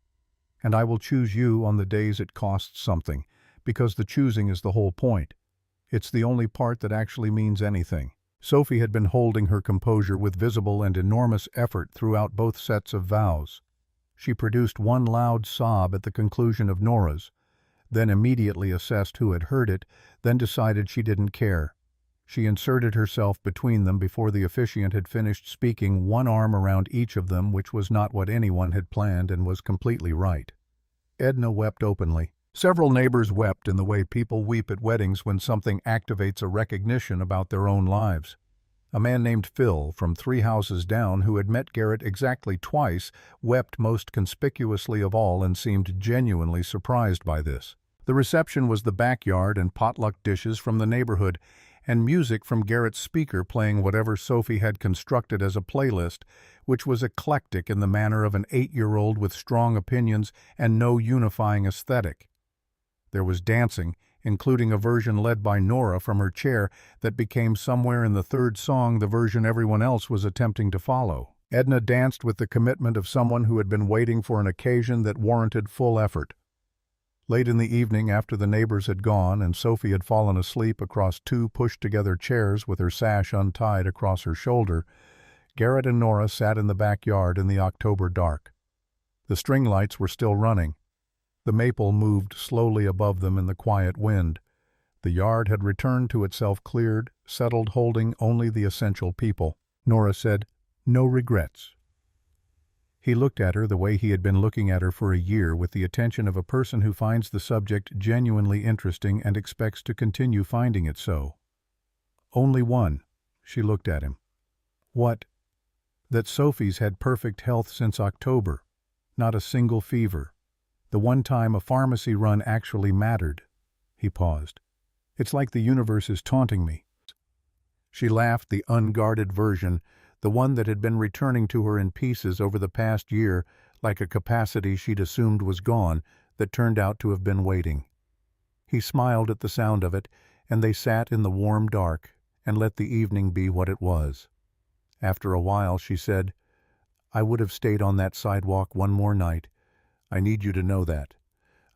Speaker 1: and I will choose you on the days it costs something, because the choosing is the whole point. It's the only part that actually means anything." Sophie had been holding her composure with visible and enormous effort throughout both sets of vows. She produced one loud sob at the conclusion of Nora's, then immediately assessed who had heard it, then decided she didn't care. She inserted herself between them before the officiant had finished speaking, one arm around each of them, which was not what anyone had planned and was completely right. Edna wept openly. Several neighbors wept in the way people weep at weddings when something activates a recognition about their own lives. A man named Phil, from 3 houses down, who had met Garrett exactly twice, wept most conspicuously of all and seemed genuinely surprised by this. The reception was the backyard and potluck dishes from the neighborhood, and music from Garrett's speaker playing whatever Sophie had constructed as a playlist, which was eclectic in the manner of an 8-year-old with strong opinions and no unifying aesthetic. There was dancing, including a version led by Nora from her chair that became somewhere in the 3rd song the version everyone else was attempting to follow. Edna danced with the commitment of someone who had been waiting for an occasion that warranted full effort. Late in the evening, after the neighbors had gone and Sophie had fallen asleep across 2 pushed-together chairs with her sash untied across her shoulder, Garrett and Nora sat in the backyard in the October dark. The string lights were still running. The maple moved slowly above them in the quiet wind. The yard had returned to itself cleared, settled, holding only the essential people. Nora said, "No regrets." He looked at her the way he had been looking at her for a year, with the attention of a person who finds the subject genuinely interesting and expects to continue finding it so. "Only one." She looked at him. "What?" "That Sophie's had perfect health since October. Not a single fever. The one time a pharmacy run actually mattered." He paused. "It's like the universe is taunting me." She laughed, the unguarded version, the one that had been returning to her in pieces over the past year, like a capacity she'd assumed was gone, that turned out to have been waiting. He smiled at the sound of it, and they sat in the warm dark and let the evening be what it was. After a while she said, "I would have stayed on that sidewalk one more night. I need you to know that.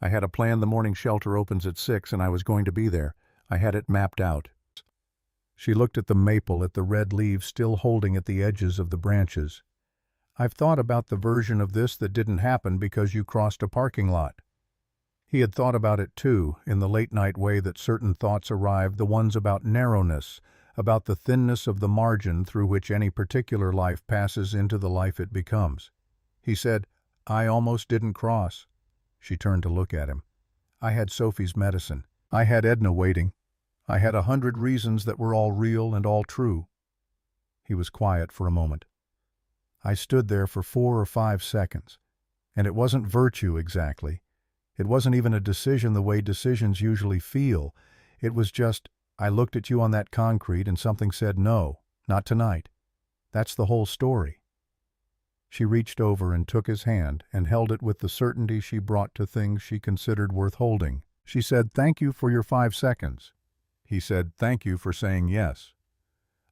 Speaker 1: I had a plan. The morning shelter opens at 6 and I was going to be there. I had it mapped out." She looked at the maple, at the red leaves still holding at the edges of the branches. "I've thought about the version of this that didn't happen because you crossed a parking lot." He had thought about it too, in the late-night way that certain thoughts arrived, the ones about narrowness, about the thinness of the margin through which any particular life passes into the life it becomes. He said, "I almost didn't cross." She turned to look at him. "I had Sophie's medicine. I had Edna waiting. I had 100 reasons that were all real and all true." He was quiet for a moment. "I stood there for 4 or 5 seconds. And it wasn't virtue exactly. It wasn't even a decision the way decisions usually feel. It was just, I looked at you on that concrete and something said no, not tonight. That's the whole story." She reached over and took his hand and held it with the certainty she brought to things she considered worth holding. She said, "Thank you for your 5 seconds." He said, "Thank you for saying yes."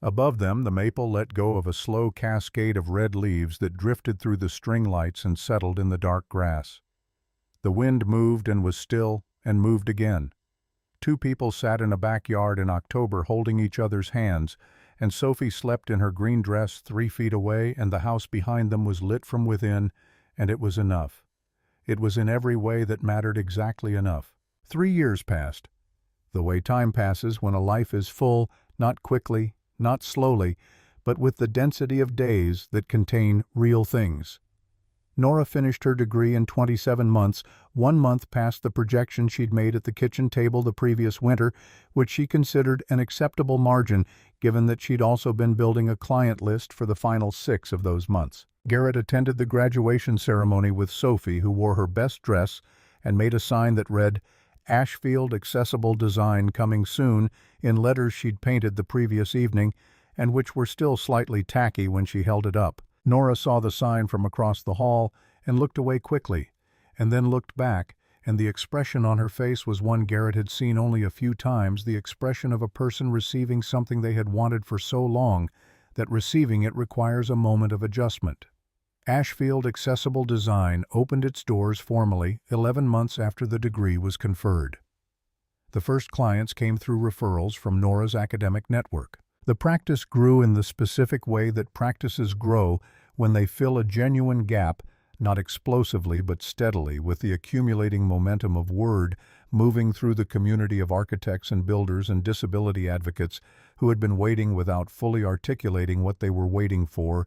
Speaker 1: Above them, the maple let go of a slow cascade of red leaves that drifted through the string lights and settled in the dark grass. The wind moved and was still, and moved again. 2 people sat in a backyard in October holding each other's hands, and Sophie slept in her green dress 3 feet away, and the house behind them was lit from within, and it was enough. It was in every way that mattered exactly enough. 3 years passed. The way time passes when a life is full, not quickly, not slowly, but with the density of days that contain real things. Nora finished her degree in 27 months, 1 month past the projection she'd made at the kitchen table the previous winter, which she considered an acceptable margin, given that she'd also been building a client list for the final 6 of those months. Garrett attended the graduation ceremony with Sophie, who wore her best dress and made a sign that read, "Ashfield Accessible Design Coming Soon," in letters she'd painted the previous evening, and which were still slightly tacky when she held it up. Nora saw the sign from across the hall and looked away quickly, and then looked back, and the expression on her face was one Garrett had seen only a few times, the expression of a person receiving something they had wanted for so long that receiving it requires a moment of adjustment. Ashfield Accessible Design opened its doors formally 11 months after the degree was conferred. The first clients came through referrals from Nora's academic network. The practice grew in the specific way that practices grow when they fill a genuine gap, not explosively but steadily, with the accumulating momentum of word moving through the community of architects and builders and disability advocates who had been waiting without fully articulating what they were waiting for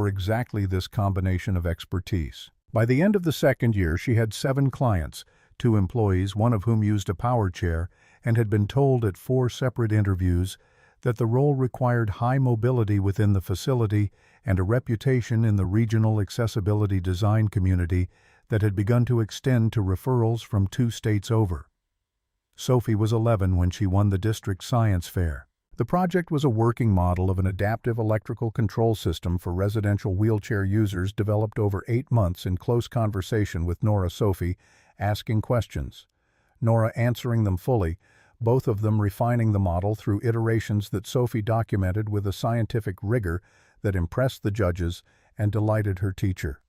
Speaker 1: exactly this combination of expertise. By the end of the second year, she had 7 clients, 2 employees, one of whom used a power chair, and had been told at 4 separate interviews that the role required high mobility within the facility and a reputation in the regional accessibility design community that had begun to extend to referrals from 2 states over. Sophie was 11 when she won the district science fair. The project was a working model of an adaptive electrical control system for residential wheelchair users developed over 8 months in close conversation with Nora Sophie, asking questions, Nora answering them fully, both of them refining the model through iterations that Sophie documented with a scientific rigor that impressed the judges and delighted her teacher.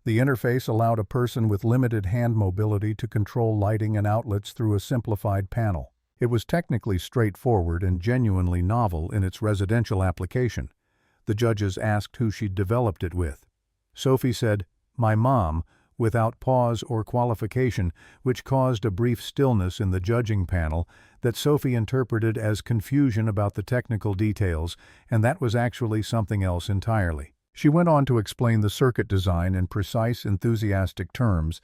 Speaker 1: The interface allowed a person with limited hand mobility to control lighting and outlets through a simplified panel. It was technically straightforward and genuinely novel in its residential application. The judges asked who she'd developed it with. Sophie said, "My mom," without pause or qualification, which caused a brief stillness in the judging panel that Sophie interpreted as confusion about the technical details, and that was actually something else entirely. She went on to explain the circuit design in precise, enthusiastic terms,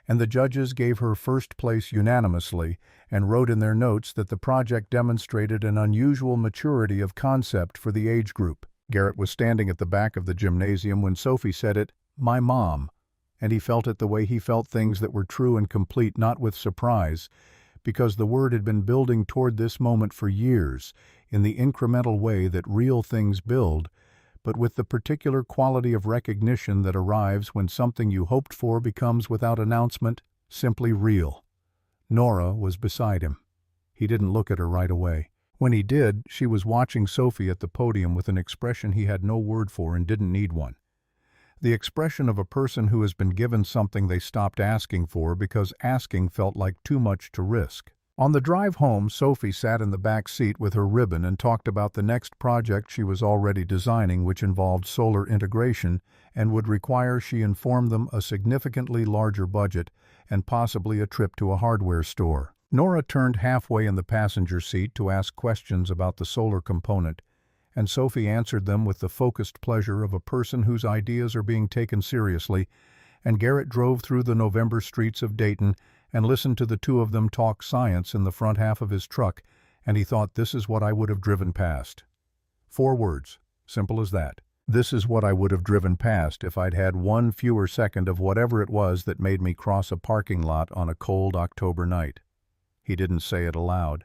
Speaker 1: and the judges gave her first place unanimously and wrote in their notes that the project demonstrated an unusual maturity of concept for the age group. Garrett was standing at the back of the gymnasium when Sophie said it, "My mom," and he felt it the way he felt things that were true and complete, not with surprise, because the word had been building toward this moment for years, in the incremental way that real things build, but with the particular quality of recognition that arrives when something you hoped for becomes, without announcement, simply real. Nora was beside him. He didn't look at her right away. When he did, she was watching Sophie at the podium with an expression he had no word for and didn't need one. the expression of a person who has been given something they stopped asking for because asking felt like too much to risk. On the drive home, Sophie sat in the back seat with her ribbon and talked about the next project she was already designing, which involved solar integration and would require, she informed them, a significantly larger budget and possibly a trip to a hardware store. Nora turned halfway in the passenger seat to ask questions about the solar component, and Sophie answered them with the focused pleasure of a person whose ideas are being taken seriously, and Garrett drove through the November streets of Dayton and listened to the two of them talk science in the front half of his truck, and he thought, this is what I would have driven past. 4 words, simple as that. This is what I would have driven past if I'd had one fewer second of whatever it was that made me cross a parking lot on a cold October night. He didn't say it aloud.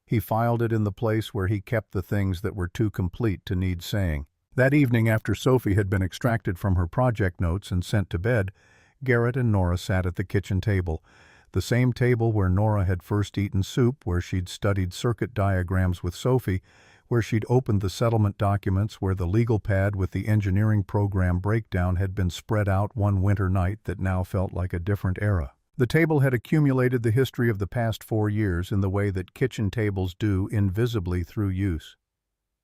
Speaker 1: He filed it in the place where he kept the things that were too complete to need saying. That evening, after Sophie had been extracted from her project notes and sent to bed, Garrett and Nora sat at the kitchen table, the same table where Nora had first eaten soup, where she'd studied circuit diagrams with Sophie, where she'd opened the settlement documents, where the legal pad with the engineering program breakdown had been spread out one winter night that now felt like a different era. The table had accumulated the history of the past 4 years in the way that kitchen tables do, invisibly through use.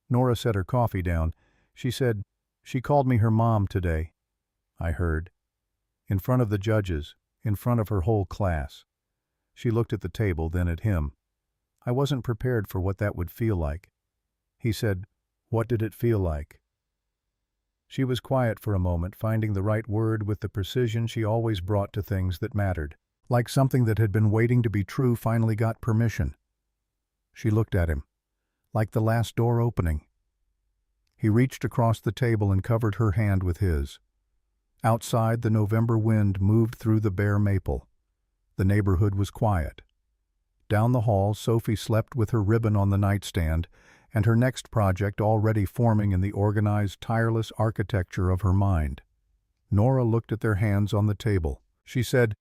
Speaker 1: Nora set her coffee down. She said, "She called me her mom today." I heard. In front of the judges, in front of her whole class. She looked at the table, then at him. I wasn't prepared for what that would feel like. He said, "What did it feel like?" She was quiet for a moment, finding the right word with the precision she always brought to things that mattered. Like something that had been waiting to be true finally got permission. She looked at him. Like the last door opening. He reached across the table and covered her hand with his. Outside, the November wind moved through the bare maple. The neighborhood was quiet. Down the hall, Sophie slept with her ribbon on the nightstand, and her next project already forming in the organized, tireless architecture of her mind. Nora looked at their hands on the table. She said,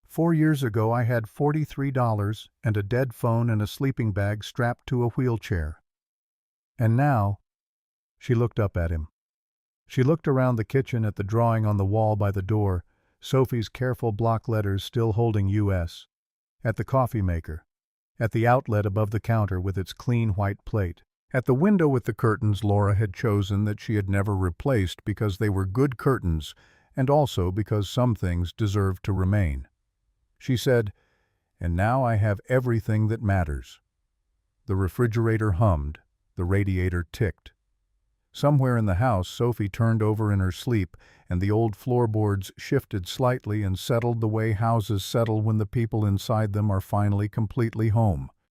Speaker 1: 4 years ago I had $43 and a dead phone and a sleeping bag strapped to a wheelchair. And now, she looked up at him. She looked around the kitchen at the drawing on the wall by the door, Sophie's careful block letters still holding U.S., at the coffee maker, at the outlet above the counter with its clean white plate, at the window with the curtains Laura had chosen that she had never replaced because they were good curtains and also because some things deserved to remain. She said, "And now I have everything that matters." The refrigerator hummed, the radiator ticked. Somewhere in the house, Sophie turned over in her sleep, and the old floorboards shifted slightly and settled the way houses settle when the people inside them are finally completely home.